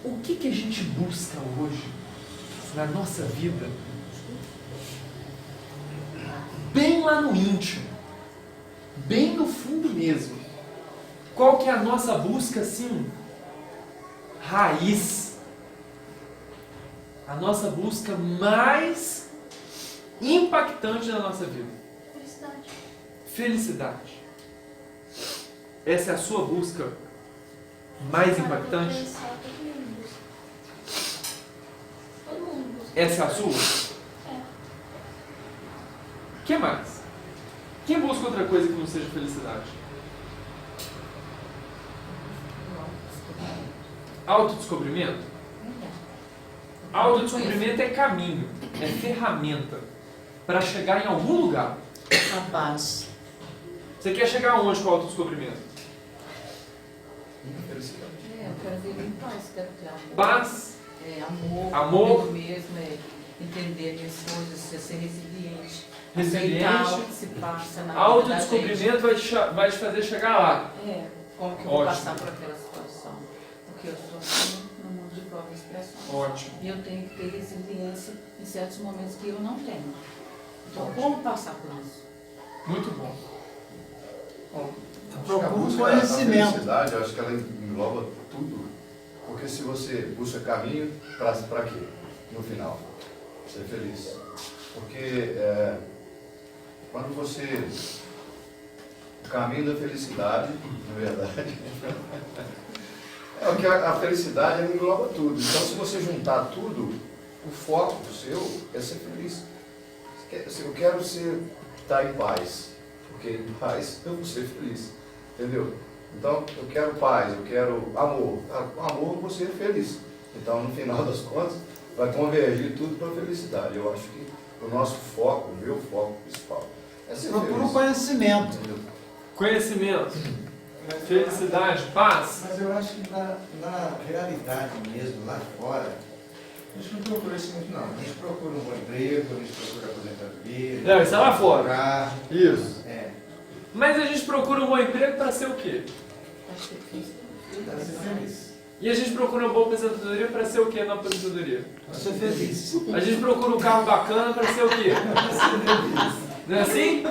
O que a gente busca hoje na nossa vida? Bem lá no íntimo, bem no fundo mesmo. Qual que é a nossa busca assim? Raiz. A nossa busca mais impactante da nossa vida. Felicidade. Felicidade. Essa é a sua busca mais impactante? Todo mundo busca. Essa é a sua? É. O que mais? Quem busca outra coisa que não seja felicidade? Autodescobrimento? Autodescobrimento é caminho, é ferramenta para chegar em algum lugar. A paz. Você quer chegar aonde com o autodescobrimento? Eu quero viver em paz, quero ter amor. Paz, Amor comigo mesmo, entender minhas coisas, ser resiliente. Aceitar o que se passa na vida autodescobrimento vai te fazer chegar lá. Como que eu vou passar por aquela situação? Porque eu estou assim no mundo de provas e expressões. Ótimo. E eu tenho que ter resiliência em certos momentos que eu não tenho. Então, como passar por isso? Muito bom. Procura A conhecimento. felicidade, eu acho que ela engloba tudo. Porque se você busca caminho, para quê? No final, ser feliz. Porque quando você... O caminho da felicidade, na verdade, é o que a felicidade ela engloba tudo. Então, se você juntar tudo, o foco seu é ser feliz. Eu quero estar em paz, porque em paz eu vou ser feliz. Entendeu? Então, eu quero paz, eu quero amor. Com amor eu vou ser feliz. Então, no final das contas, vai convergir tudo para a felicidade. Eu acho que o nosso foco, o meu foco principal, é ser Procura feliz. conhecimento. Entendeu? conhecimento, felicidade, paz. Mas eu acho que na realidade mesmo, lá fora, a gente não procura isso muito não. A gente procura um bom emprego, a gente procura aposentadoria. Não, isso é lá fora. Carro. Isso. É. Mas a gente procura um bom emprego para ser o quê? Para ser feliz. E a gente procura uma boa aposentadoria para ser o quê na aposentadoria? Para ser feliz. A gente procura um carro bacana para ser o quê? Não é assim?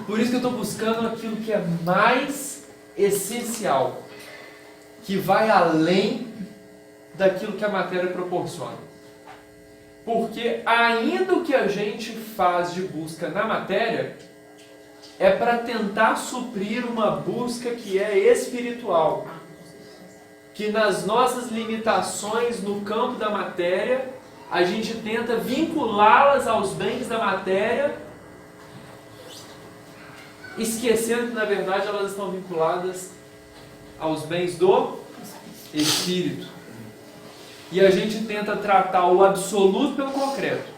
Por isso que eu estou buscando aquilo que é mais essencial, que vai além daquilo que a matéria proporciona. Porque ainda o que a gente faz de busca na matéria é para tentar suprir uma busca que é espiritual. Que nas nossas limitações no campo da matéria, a gente tenta vinculá-las aos bens da matéria, esquecendo que na verdade elas estão vinculadas aos bens do Espírito. E a gente tenta tratar o absoluto pelo concreto.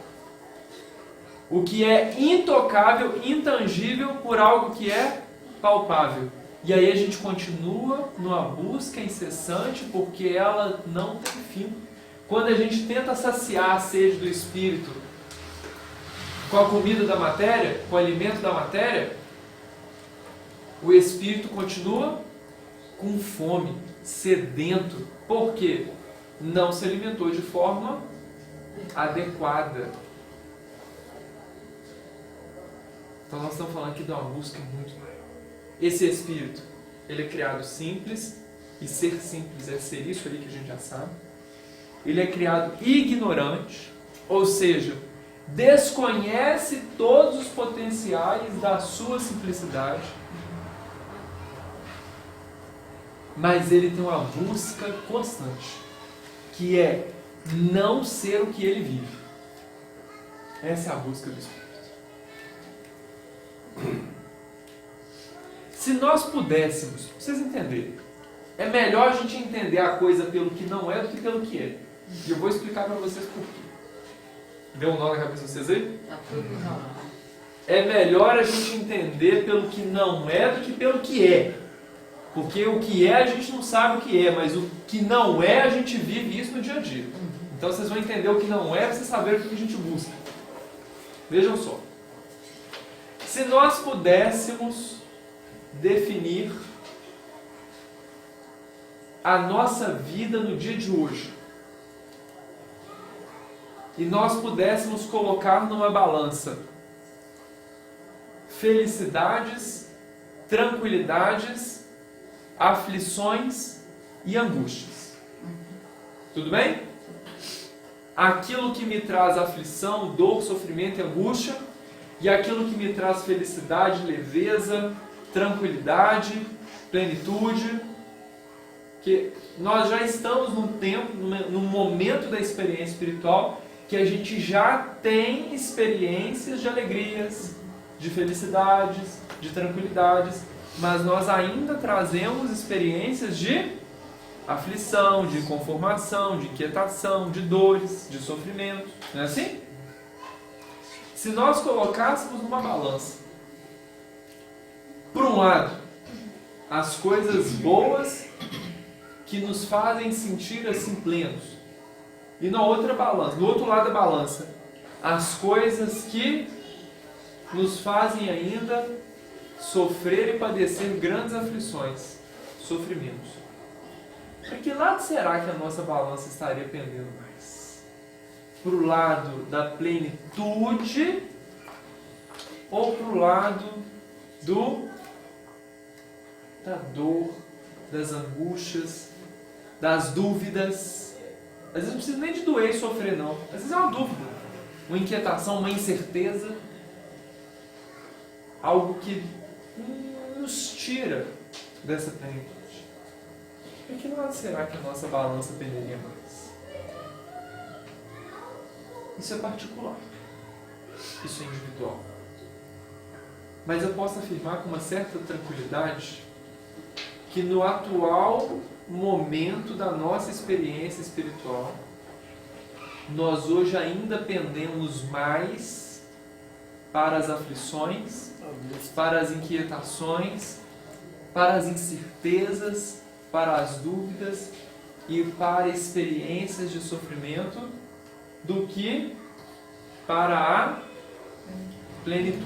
O que é intocável, intangível, por algo que é palpável. E aí a gente continua numa busca incessante porque ela não tem fim. Quando a gente tenta saciar a sede do Espírito com a comida da matéria, com o alimento da matéria, o Espírito continua com fome, sedento. Por quê? Não se alimentou de forma adequada. Então nós estamos falando aqui de uma busca muito maior. Esse Espírito, ele é criado simples, e ser simples é ser isso aí que a gente já sabe. Ele é criado ignorante, ou seja, desconhece todos os potenciais da sua simplicidade, mas ele tem uma busca constante, que é não ser o que ele vive. Essa é a busca do Espírito. Se nós pudéssemos, pra vocês entenderem, é melhor a gente entender a coisa pelo que não é do que pelo que é. E eu vou explicar para vocês por quê. Deu um nó na cabeça de vocês aí? É melhor a gente entender pelo que não é do que pelo que é. Porque o que é a gente não sabe o que é, mas o que não é a gente vive isso no dia a dia. Então vocês vão entender o que não é para vocês saberem o que a gente busca. Vejam só. Se nós pudéssemos definir a nossa vida no dia de hoje e nós pudéssemos colocar numa balança felicidades, tranquilidades, aflições e angústias. Tudo bem? Aquilo que me traz aflição, dor, sofrimento e angústia, e aquilo que me traz felicidade, leveza, tranquilidade, plenitude. Que nós já estamos num tempo, num momento da experiência espiritual que a gente já tem experiências de alegrias, de felicidades, de tranquilidades, mas nós ainda trazemos experiências de aflição, de inconformação, de inquietação, de dores, de sofrimento. Não é assim? Se nós colocássemos numa balança, por um lado, as coisas boas que nos fazem sentir assim plenos, e na outra balança, do outro lado da balança, as coisas que nos fazem ainda sofrer e padecer grandes aflições, sofrimentos. Para que lado será que a nossa balança estaria pendendo mais? Para o lado da plenitude ou para o lado da dor, das angústias, das dúvidas? Às vezes não precisa nem de doer e sofrer, não. Às vezes é uma dúvida, uma inquietação, uma incerteza, algo que nos tira dessa plenitude. Para que lado será que a nossa balança penderia mais? Isso é particular. Isso é individual. Mas eu posso afirmar com uma certa tranquilidade que no atual momento da nossa experiência espiritual, nós hoje ainda pendemos mais para as aflições, para as inquietações, para as incertezas, para as dúvidas e para experiências de sofrimento, do que para a plenitude.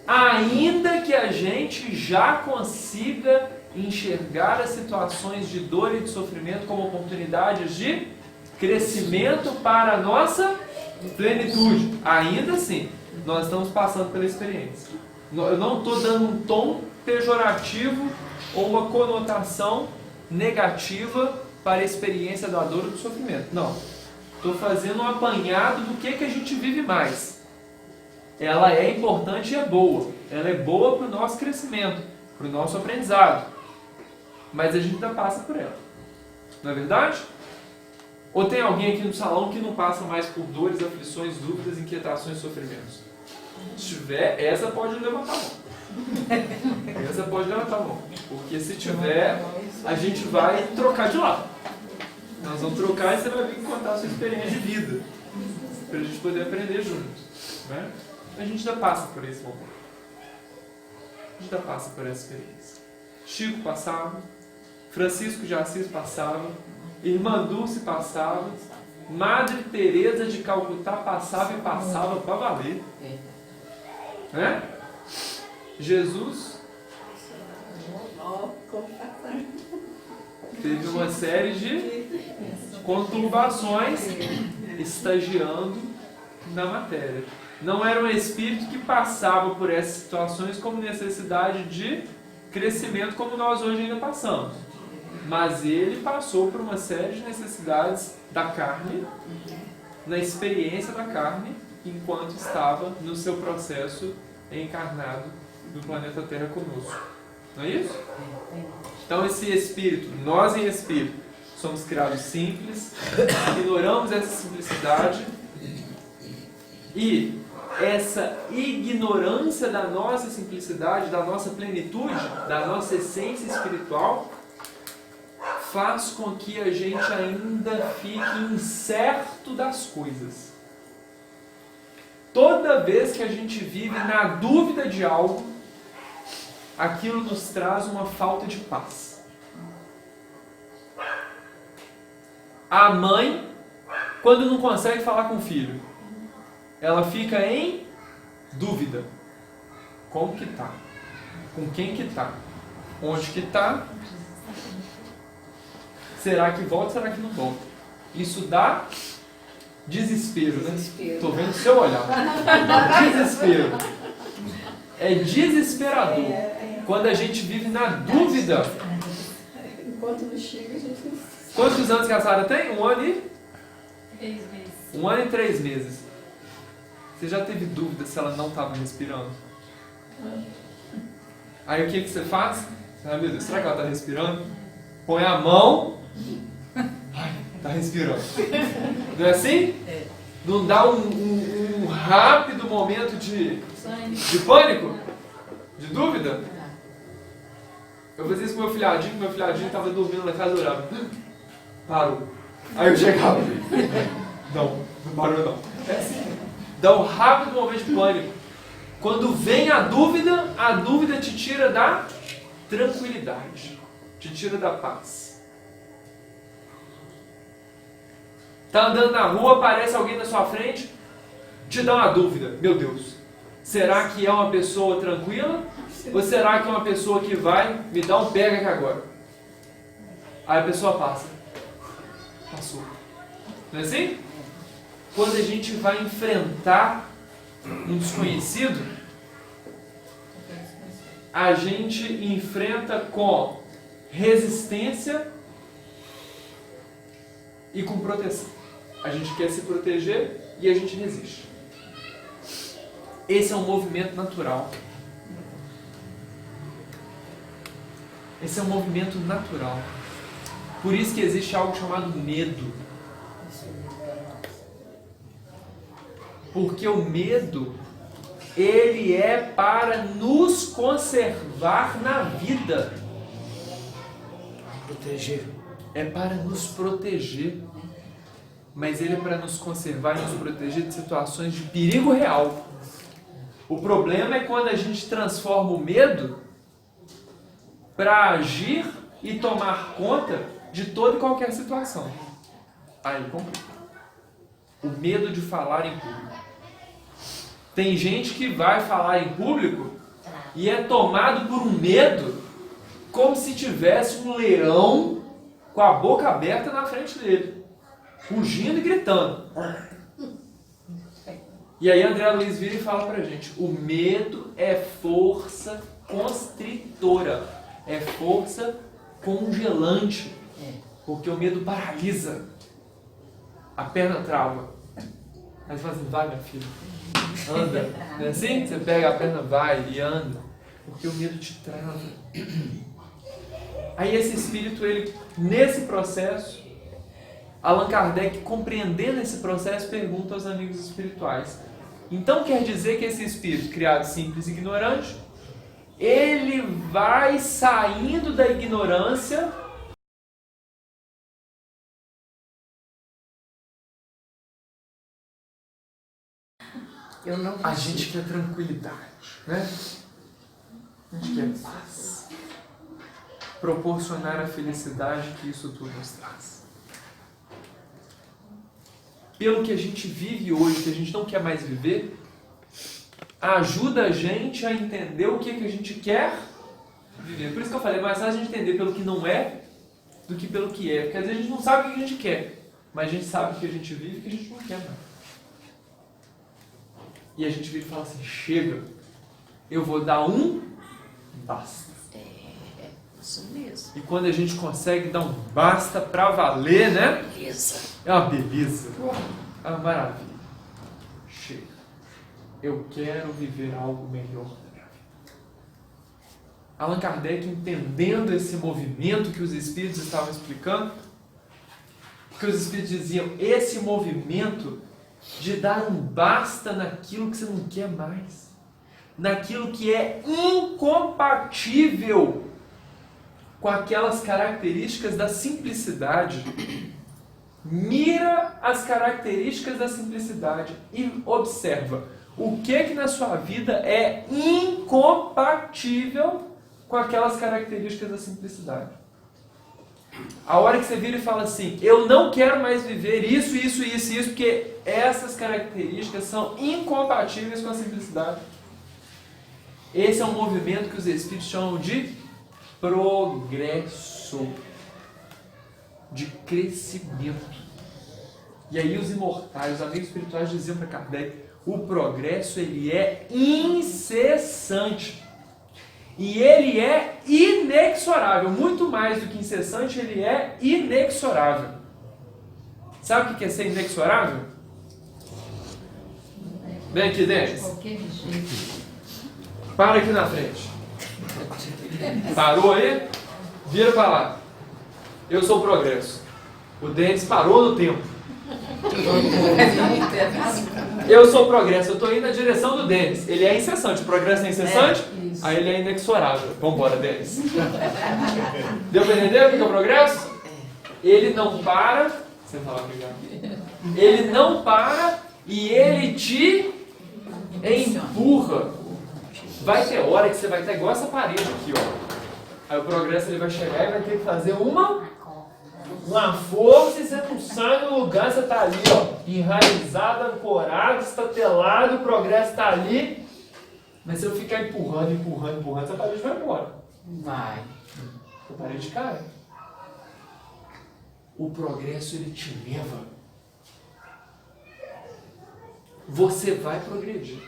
Ainda que a gente já consiga enxergar as situações de dor e de sofrimento como oportunidades de crescimento para a nossa plenitude. Ainda assim, nós estamos passando pela experiência. Eu não estou dando um tom pejorativo ou uma conotação negativa para a experiência da dor e do sofrimento. Não. Estou fazendo um apanhado do que a gente vive mais. Ela é importante e é boa. Ela é boa para o nosso crescimento, para o nosso aprendizado. Mas a gente ainda passa por ela. Não é verdade? Ou tem alguém aqui no salão que não passa mais por dores, aflições, dúvidas, inquietações e sofrimentos? Se tiver, essa pode levantar a mão. Essa pode levantar a mão. Porque se tiver, a gente vai trocar de lado. Nós vamos trocar e você vai vir contar a sua experiência de vida. Para a gente poder aprender juntos. Né? A gente já passa por esse momento. A gente já passa por essa experiência. Chico passava, Francisco de Assis passava, Irmã Dulce passava, Madre Teresa de Calcutá passava e passava para valer. Né? Jesus teve uma série de conturbações estagiando na matéria. Não era um espírito que passava por essas situações como necessidade de crescimento como nós hoje ainda passamos. Mas ele passou por uma série de necessidades da carne, na experiência da carne, enquanto estava no seu processo encarnado no planeta Terra conosco. Não é isso? Então esse espírito, nós em espírito, somos criados simples, ignoramos essa simplicidade e essa ignorância da nossa simplicidade, da nossa plenitude, da nossa essência espiritual, faz com que a gente ainda fique incerto das coisas. Toda vez que a gente vive na dúvida de algo, aquilo nos traz uma falta de paz. A mãe, quando não consegue falar com o filho, ela fica em dúvida. Como que tá? Com quem que tá? Onde que tá? Será que volta? Será que não volta? Isso dá desespero, né? Estou vendo o seu olhar. Desespero. É desesperador. Quando a gente vive na dúvida. Enquanto não chega, a gente não... Quantos anos que a Sara tem? 1 ano e... 3 meses. 1 ano e 3 meses. Você já teve dúvida se ela não estava respirando? Aí o que você faz? Ah, meu Deus, será que ela está respirando? Põe a mão. Ai, está respirando. Não é assim? Não dá um rápido momento de pânico? De dúvida? Eu fazia isso com meu filhadinho estava dormindo na casa do Urano. Parou. Aí eu chegava. Não parou não. É assim. Dá um rápido momento de pânico. Quando vem a dúvida te tira da tranquilidade, te tira da paz. Tá andando na rua, aparece alguém na sua frente, te dá uma dúvida. Meu Deus, será que é uma pessoa tranquila? Ou será que é uma pessoa que vai me dar um pega aqui agora? Aí a pessoa passa. Passou. Não é assim? Quando a gente vai enfrentar um desconhecido, a gente enfrenta com resistência e com proteção. A gente quer se proteger e a gente resiste. Esse é um movimento natural. Esse é um movimento natural. Por isso que existe algo chamado medo. Porque o medo, ele é para nos conservar na vida. Proteger. É para nos proteger. Mas ele é para nos conservar e nos proteger de situações de perigo real. O problema é quando a gente transforma o medo para agir e tomar conta de toda e qualquer situação. Aí complica. O medo de falar em público. Tem gente que vai falar em público e é tomado por um medo como se tivesse um leão com a boca aberta na frente dele, rugindo e gritando. E aí André Luiz vira e fala pra gente: o medo é força constritora, é força congelante, porque o medo paralisa, a perna trava. Aí você fala assim: vai, minha filha, anda. Não é assim? Você pega a perna, vai e anda, porque o medo te trava. Aí esse espírito, ele, nesse processo, Allan Kardec, compreendendo esse processo, pergunta aos amigos espirituais: então quer dizer que esse espírito, criado simples e ignorante, ele vai saindo da ignorância a gente quer tranquilidade, né? A gente quer paz. Proporcionar a felicidade que isso tudo nos traz. Pelo que a gente vive hoje, que a gente não quer mais viver, ajuda a gente a entender o que a gente quer viver. Por isso que eu falei, mais fácil a gente entender pelo que não é do que pelo que é. Porque às vezes a gente não sabe o que a gente quer, mas a gente sabe o que a gente vive e o que a gente não quer mais. E a gente vira e fala assim: chega, eu vou dar um basta. Isso mesmo. E quando a gente consegue dar um basta pra valer, né? Beleza. É uma beleza. É uma maravilha. Chega. Eu quero viver algo melhor na minha vida. Allan Kardec, entendendo esse movimento que os espíritos estavam explicando, porque os espíritos diziam: esse movimento de dar um basta naquilo que você não quer mais, naquilo que é incompatível com aquelas características da simplicidade. Mira as características da simplicidade e observa o que na sua vida é incompatível com aquelas características da simplicidade. A hora que você vira e fala assim: eu não quero mais viver isso, isso, isso, isso, porque essas características são incompatíveis com a simplicidade. Esse é um movimento que os espíritos chamam de progresso, de crescimento. E aí os imortais, os amigos espirituais diziam para Kardec: o progresso, ele é incessante. E ele é inexorável. Muito mais do que incessante, ele é inexorável. Sabe o que é ser inexorável? Vem aqui, Denis. Para aqui na frente. Parou aí? Vira para lá. Eu sou o progresso. O Denis parou no tempo. Eu sou o progresso. Eu estou indo na direção do Denis. Ele é incessante. O progresso é incessante? Aí ele é inexorável. Vambora, Denis. Deu para entender o que é o progresso? Ele não para. Você fala, obrigado. Ele não para e ele te empurra. Vai ter hora que você vai estar igual essa parede aqui, ó. Aí o progresso, ele vai chegar e vai ter que fazer uma força, e você não sai do lugar, você está ali, ó, enraizado, ancorado, estatelado, o progresso está ali. Mas se eu ficar empurrando, essa parede vai embora. Vai. A parede cai. O progresso, ele te leva. Você vai progredir.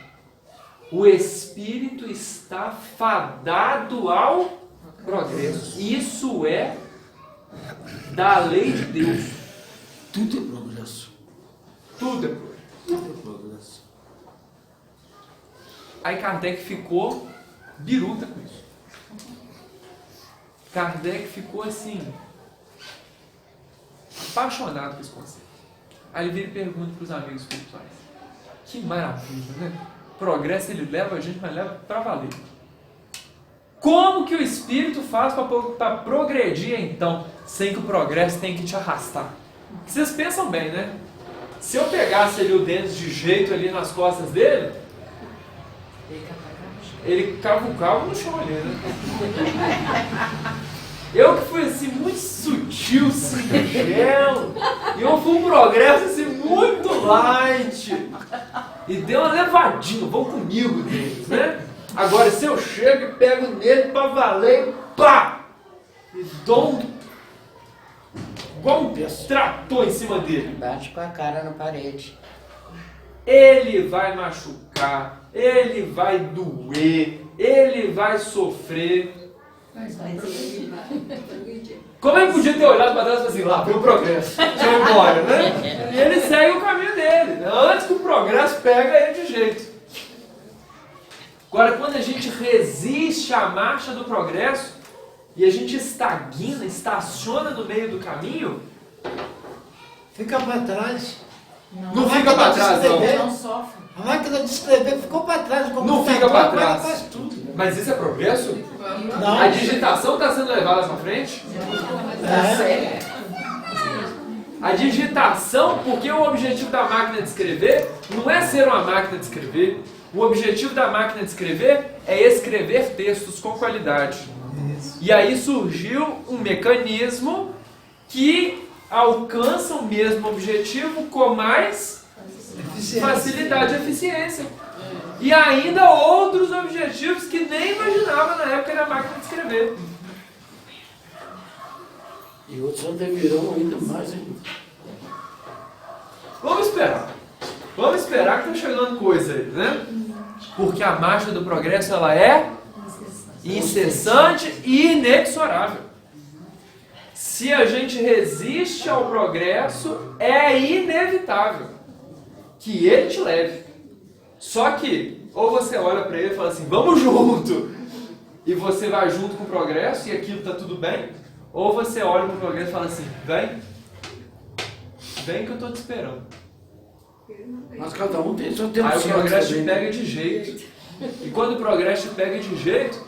O espírito está fadado ao progresso. Isso é da lei de Deus. Tudo é progresso. Tudo é progresso. Tudo é progresso. Aí Kardec ficou biruta com isso. Kardec ficou assim, apaixonado por esse conceito. Aí ele vira e pergunta para os amigos espirituais: que maravilha, né? Progresso, ele leva a gente, mas leva para valer. Como que o espírito faz para progredir então, sem que o progresso tenha que te arrastar? Vocês pensam bem, né? Se eu pegasse ali o Denis de jeito ali nas costas dele, Ele cavucava no chão ali, né? Eu que fui assim, muito sutil, singelo, e eu fui um progresso assim, muito light. E deu uma levadinha, vão comigo deles, né? Agora, se eu chego e pego nele pra valer, e pá! E dou igual um trator em cima dele. Bate com a cara na parede. Ele vai machucar, ele vai doer, ele vai sofrer. Mas vai progredir. Como ele podia ter olhado para trás e falado assim, lá, foi o progresso, deixa eu ir embora, né? E ele segue o caminho dele, né? Antes que o progresso pega ele de jeito. Agora, quando a gente resiste à marcha do progresso e a gente estagna, estaciona no meio do caminho, Fica para trás. não fica para trás, não. Não sofre. A máquina de escrever ficou para trás. o Não computador fica para agora trás. faz tudo. Mas isso é progresso? Não. A digitação está sendo levada para frente? É. A digitação, porque o objetivo da máquina de escrever não é ser uma máquina de escrever. O objetivo da máquina de escrever é escrever textos com qualidade. E aí surgiu um mecanismo que alcança o mesmo objetivo com mais facilidade e eficiência. E ainda outros objetivos que nem imaginava na época da máquina de escrever. E outros ainda virão ainda mais ainda. Vamos esperar. Vamos esperar que está chegando coisa aí, né? Porque a marcha do progresso ela é incessante e inexorável. Se a gente resiste ao progresso, é inevitável que ele te leve. Só que, ou você olha para ele e fala assim, vamos junto, e você vai junto com o progresso e aquilo está tudo bem, ou você olha para o progresso e fala assim, vem que eu estou te esperando. Mas cada um tem seu tempo. Aí o progresso te pega de jeito. E quando o progresso te pega de jeito,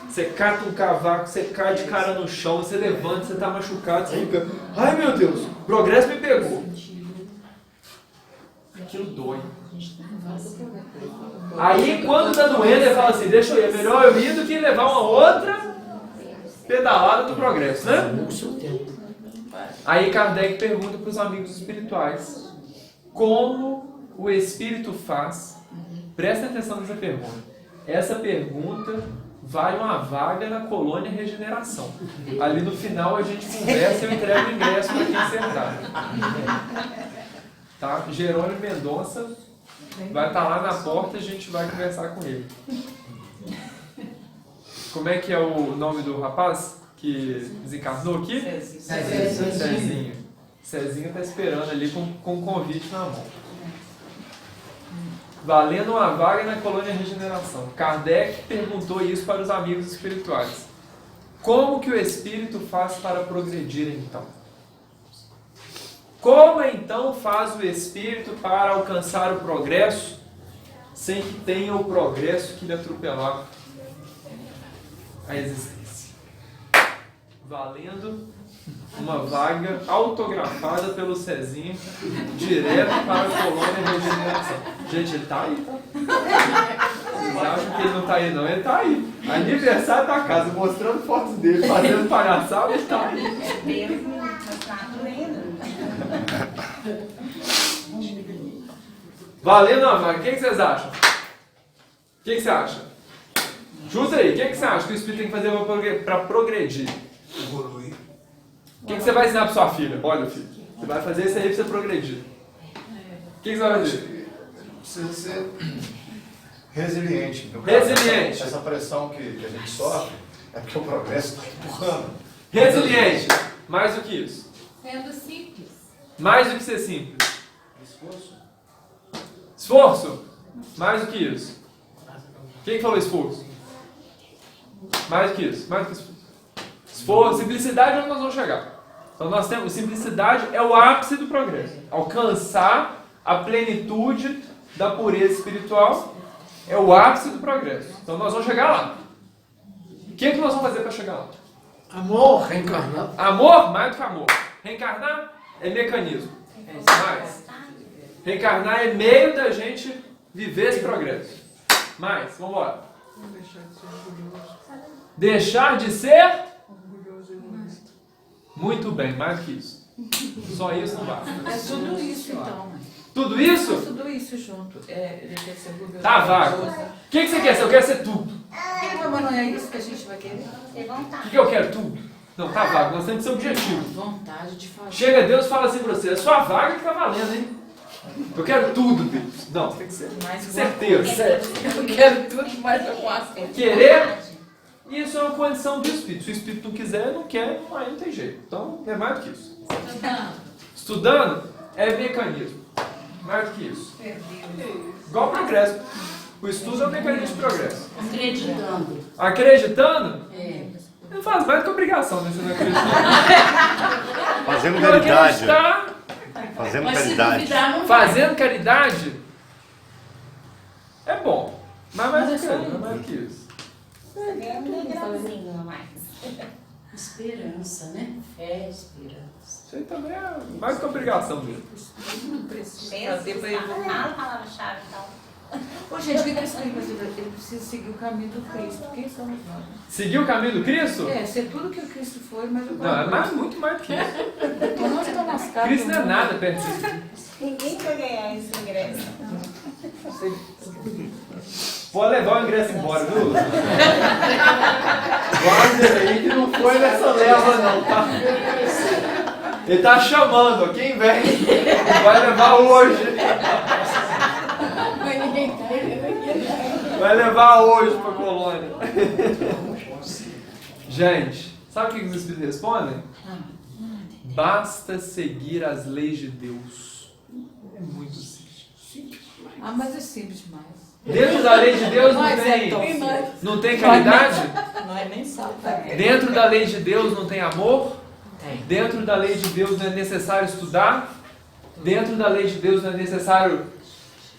você cata um cavaco, você cai de cara no chão, você levanta, você está machucado, você fica, ai meu Deus, o progresso me pegou. Aquilo dói. Aí quando tá doendo, ele fala assim, deixa eu ir, é melhor eu ir do que levar uma outra pedalada do progresso, né? Aí Kardec pergunta para os amigos espirituais, como o Espírito faz? Presta atenção nessa pergunta. Essa pergunta vale uma vaga na colônia Regeneração. Ali no final a gente conversa e eu entrego o ingresso para quem acertar. Tá? Jerônimo Mendonça vai estar lá na porta e a gente vai conversar com ele. Como é que é o nome do rapaz que desencarnou aqui? Cezinho. Cezinho está esperando ali com um convite na mão. Valendo uma vaga na colônia Regeneração. Kardec perguntou isso para os amigos espirituais. Como que o espírito faz para progredir então? Como então faz o espírito para alcançar o progresso sem que tenha o progresso que lhe atropelar a existência? Valendo uma vaga autografada pelo Cezinho direto para a colônia Regeneração. Gente, ele tá aí, tá? Vocês acham que ele não tá aí não? Ele tá aí. Aniversário da casa, mostrando fotos dele, fazendo palhaçada, ele tá aí. Valendo uma vaga, o que vocês acham? O que você acha? Chuta aí, o que você acha que o espírito tem que fazer para progredir? Evoluir. O que você vai ensinar para sua filha? Olha, filho, você vai fazer isso aí para você progredir. O que você vai fazer? Precisa ser resiliente. Resiliente. Essa pressão que a gente sofre é porque o progresso está empurrando. Resiliente. Mais do que isso. Sendo simples. Mais do que ser simples. Esforço. Esforço. Mais do que isso. Quem falou esforço? Mais do que isso. Mais do que esforço. Esforço. Simplicidade é onde nós vamos chegar. Então nós temos, simplicidade é o ápice do progresso. Alcançar a plenitude da pureza espiritual é o ápice do progresso. Então nós vamos chegar lá. O que nós vamos fazer para chegar lá? Amor. Reencarnar. Amor, mais do que amor. Reencarnar é mecanismo. Mais. Reencarnar é meio da gente viver esse progresso. Mais, vamos embora. Não deixar de ser orgulhoso. Deixar de ser Orgulhoso e egoísta. muito bem, mais do que isso. Só isso não basta. É tudo isso então. Tudo isso? Tudo isso junto. Ele quer ser orgulhoso. Tá vago. O que você quer ser? Eu quero ser tudo. Mas não é isso que a gente vai querer? Ter O vontade. que eu quero? Tudo. Não, tá vago. Nós temos que ser objetivo. Vontade de fazer. Chega Deus e fala assim pra você, é sua vaga que tá valendo, hein? Eu quero tudo, Deus. Não, tem que ser Mais certeza. Eu quero tudo, mas eu faço. Querer, isso é uma condição do Espírito. Se o Espírito não quiser, não quer, aí não tem jeito. Então, é mais do que isso. Estudando é mecanismo. Mais do que isso. Igual progresso. O estudo é um mecanismo de progresso. Acreditando. Acreditando, É. não faz mais do que obrigação, né? Você não acredita. Fazendo Então, caridade. acreditar, Fazendo Mas se caridade. duvidar, não vai. fazendo caridade, é bom. Mas mais do que isso. Não é mais do que isso. É um degrauzinho a mais. Esperança, né? Fé, esperança. Isso aí também é mais do que obrigação mesmo. Não precisa Pensa, fazer para evoluir. fala a palavra-chave, então. Ô, gente, o que isso tem que fazer? Ele precisa seguir o caminho do Cristo. Quem somos nós? Seguir o caminho do Cristo? É, ser tudo que o Cristo foi, mas o Não, é mais, muito mais do que isso. Então nós estamos lascados. Cristo não é nada perto disso. Ninguém vai ganhar esse ingresso. Pode levar o ingresso embora, viu? Guarda aí que não foi nessa leva não, tá? Ele tá chamando, ó, quem vem vai levar hoje. Vai levar hoje pra colônia. Gente, sabe o que os Espíritos respondem? Basta seguir as leis de Deus. É muito simples. Ah, mas é simples demais. Dentro da lei de Deus não Mas é tão tem, simples. não tem caridade? Nós nem sabemos. Dentro da lei de Deus não tem amor? Tem. Dentro da lei de Deus não é necessário estudar? Dentro da lei de Deus não é necessário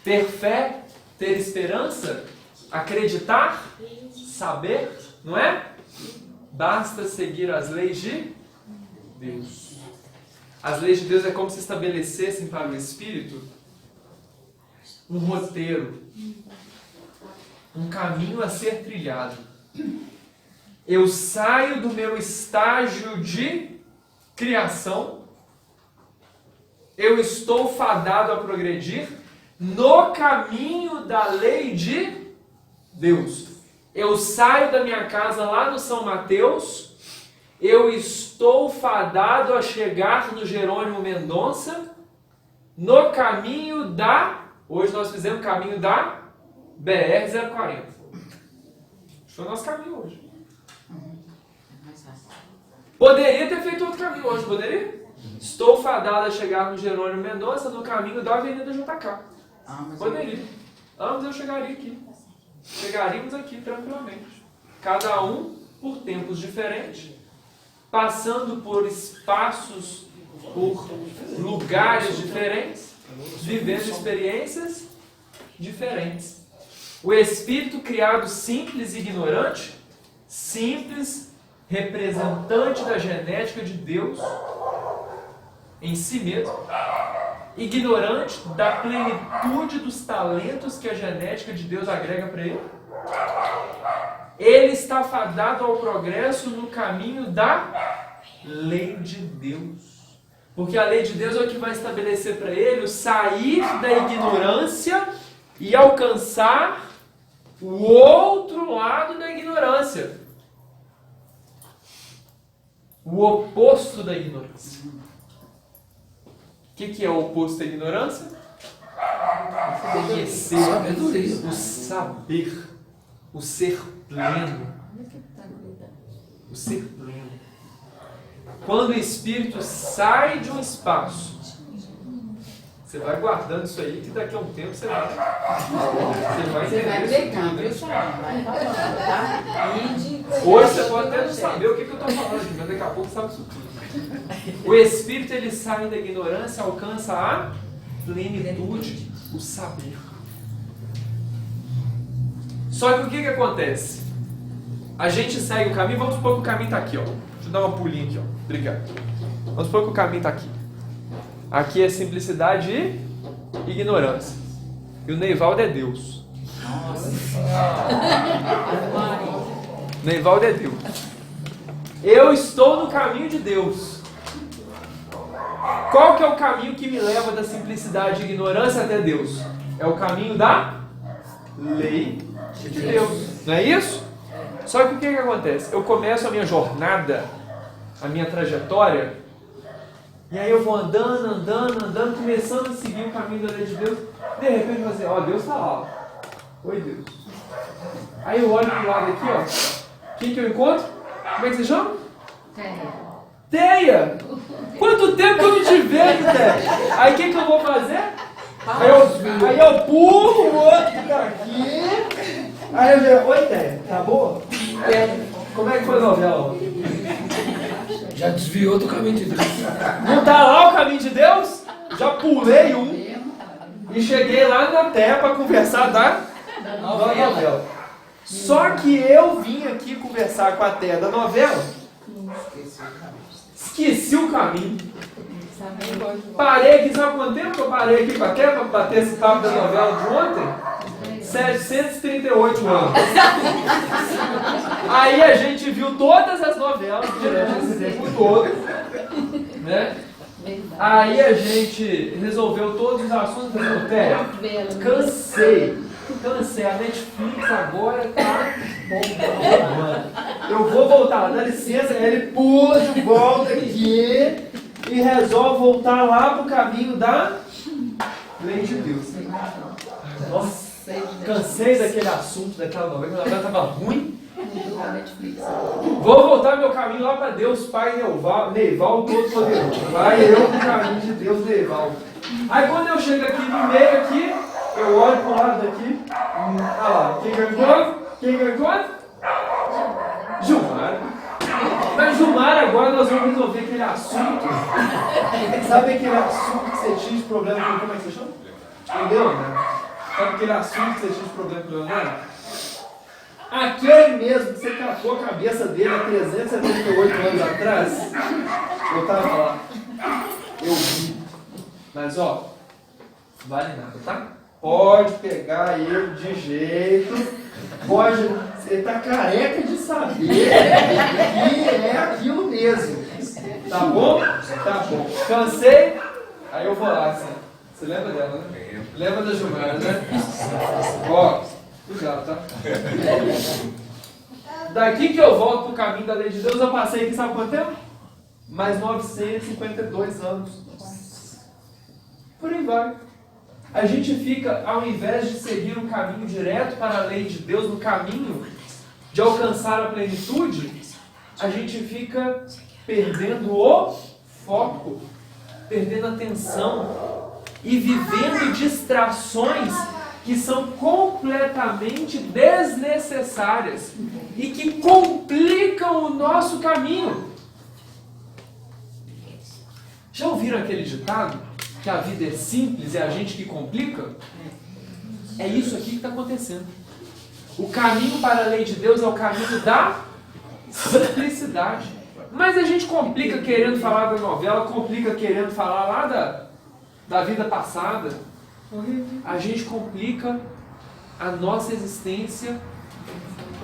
ter fé, ter esperança, acreditar, saber, não é? Basta seguir as leis de Deus. As leis de Deus é como se estabelecessem para o Espírito um roteiro, um caminho a ser trilhado. Eu saio do meu estágio de criação, eu estou fadado a progredir no caminho da lei de Deus. Eu saio da minha casa lá no São Mateus, eu estou fadado a chegar no Jerônimo Mendonça, no caminho da... Hoje nós fizemos o caminho da BR-040. Foi o nosso caminho hoje. Poderia ter feito outro caminho hoje, poderia? Estou fadado a chegar no Jerônimo Mendonça no caminho da Avenida JK. Poderia. Ambos eu chegaria aqui. Chegaríamos aqui tranquilamente. Cada um por tempos diferentes, passando por espaços, por lugares diferentes, vivendo experiências diferentes. O espírito criado simples e ignorante, simples, representante da genética de Deus em si mesmo, ignorante da plenitude dos talentos que a genética de Deus agrega para ele. Ele está fadado ao progresso no caminho da lei de Deus. Porque a lei de Deus é o que vai estabelecer para ele o sair da ignorância e alcançar o outro lado da ignorância. O oposto da ignorância. O que é o oposto da ignorância? Conhecer, o saber, o ser pleno. O ser pleno. Quando o espírito sai de um espaço, você vai guardando isso aí, que daqui a um tempo você vai Você vai entender pegar, viu, isso tudo. Sara? Vai falando, tá? Hoje você pode até não saber o que eu estou falando, mas daqui a pouco você sabe isso tudo. O espírito, ele sai da ignorância, alcança a plenitude, o saber. Só que o que acontece? A gente segue o caminho, vamos supor que o caminho está aqui, ó. Deixa eu dar uma pulinha aqui, ó. Obrigado. Vamos supor que o caminho está aqui. Aqui é simplicidade e ignorância. E o Neivaldo é Deus. Neivaldo é Deus. Eu estou no caminho de Deus. Qual que é o caminho que me leva da simplicidade e ignorância até Deus? É o caminho da lei de Deus. Não é isso? Só que o que acontece? Eu começo a minha jornada, a minha trajetória, e aí eu vou andando, começando a seguir o caminho da lei de Deus. De repente eu vou assim, ó, Deus está lá. Oi, Deus. Aí eu olho pro lado aqui, ó. Quem que eu encontro? Como é que você chama? Teia! Quanto tempo eu não te vejo, Teia? Aí o que eu vou fazer? Aí eu pulo o outro daqui. Aí eu digo, oi, Teia, tá boa? Como é que foi a novela? Já desviou do caminho de Deus. Não tá lá o caminho de Deus? Já pulei um e cheguei lá na Terra para conversar da novela. Só que eu vim aqui conversar com a Terra da novela. Esqueci o caminho. Parei aqui, sabe quanto tempo que eu parei aqui com a Terra para bater esse papo da novela de ontem? 738 anos. Aí a gente viu todas as novelas durante esse tempo todo, né? Aí a gente resolveu todos os assuntos da matéria. Cansei. A Netflix agora tá bombando. Eu vou voltar, dá licença. Ele pula de volta aqui e resolve voltar lá pro caminho da lei de Deus. Nossa. Cansei daquele assunto, daquela novela, a novela estava ruim. Vou voltar meu caminho lá para Deus, Pai Neivaldo Todo-Poderoso. Vai eu no caminho de Deus, Neivaldo. Aí quando eu chego aqui no meio aqui, eu olho para o lado daqui. Olha lá, quem que eu encontro? Gilmar. Mas Gilmar, agora nós vamos resolver aquele assunto. Sabe aquele assunto que você tinha de problema com, como é que você chama? Entendeu, né? Sabe aquele assunto que você tinha de problema com o Leonardo? Aquele mesmo que você capou a cabeça dele há 378 anos atrás, eu estava lá. Eu vi. Mas ó, vale nada, tá? Pode pegar ele de jeito. Pode. Você está careca de saber que é aquilo mesmo. Tá bom? Tá bom. Cansei? Aí eu vou lá, assim. Você lembra dela, né? Lembra da Gilmar, né? Ó, cuidado, tá? Daqui que eu volto pro caminho da lei de Deus, eu passei aqui, sabe quanto tempo? Mais 952 anos. Por aí vai. A gente fica, ao invés de seguir um caminho direto para a lei de Deus, no caminho de alcançar a plenitude, a gente fica perdendo o foco, perdendo a atenção e vivendo distrações que são completamente desnecessárias e que complicam o nosso caminho. Já ouviram aquele ditado? Que a vida é simples, é a gente que complica? É isso aqui que está acontecendo. O caminho para a lei de Deus é o caminho da simplicidade. Mas a gente complica querendo falar da novela, complica querendo falar lá da vida passada. A gente complica a nossa existência,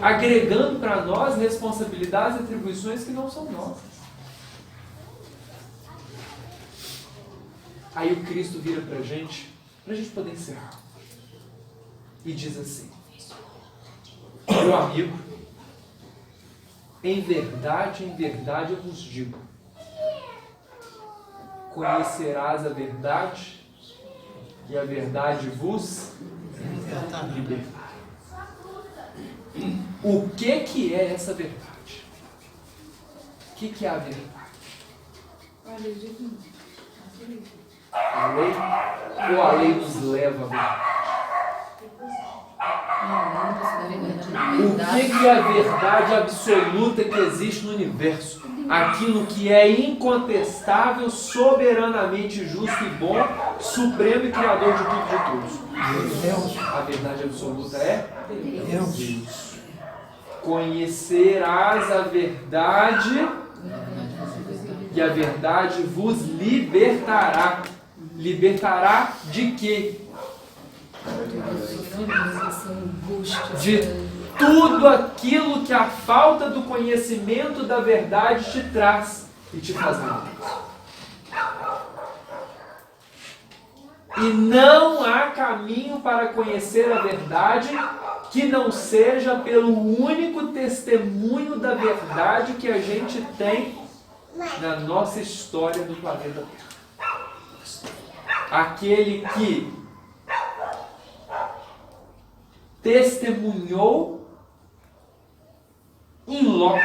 agregando para nós responsabilidades e atribuições que não são nossas. Aí o Cristo vira para a gente poder encerrar. E diz assim: meu amigo, em verdade eu vos digo, conhecerás a verdade e a verdade vos libertará. O que é essa verdade? O que é a verdade? A lei ou a lei nos leva à verdade? O que é a verdade absoluta que existe no universo? Aquilo que é incontestável, soberanamente justo e bom, supremo e criador de tudo e de todos. Deus. A verdade absoluta é Deus. Conhecerás a verdade e a verdade vos libertará. Libertará de quê? dores, essa angústia. De tudo aquilo que a falta do conhecimento da verdade te traz e te faz mal. E não há caminho para conhecer a verdade que não seja pelo único testemunho da verdade que a gente tem na nossa história do planeta Terra. Aquele que testemunhou in loco,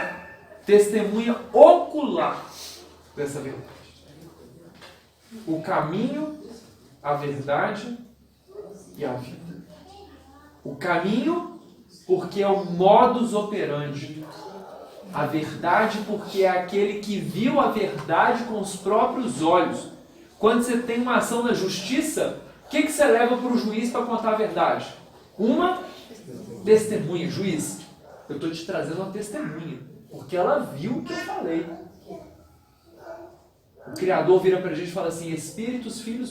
testemunha ocular dessa verdade. O caminho, a verdade e a vida. O caminho, porque é o modus operandi. A verdade, porque é aquele que viu a verdade com os próprios olhos. Quando você tem uma ação na justiça, o que você leva para o juiz para contar a verdade? Uma testemunha. Juiz, eu estou te trazendo uma testemunha, porque ela viu o que eu falei. O Criador vira para a gente e fala assim: espíritos, filhos,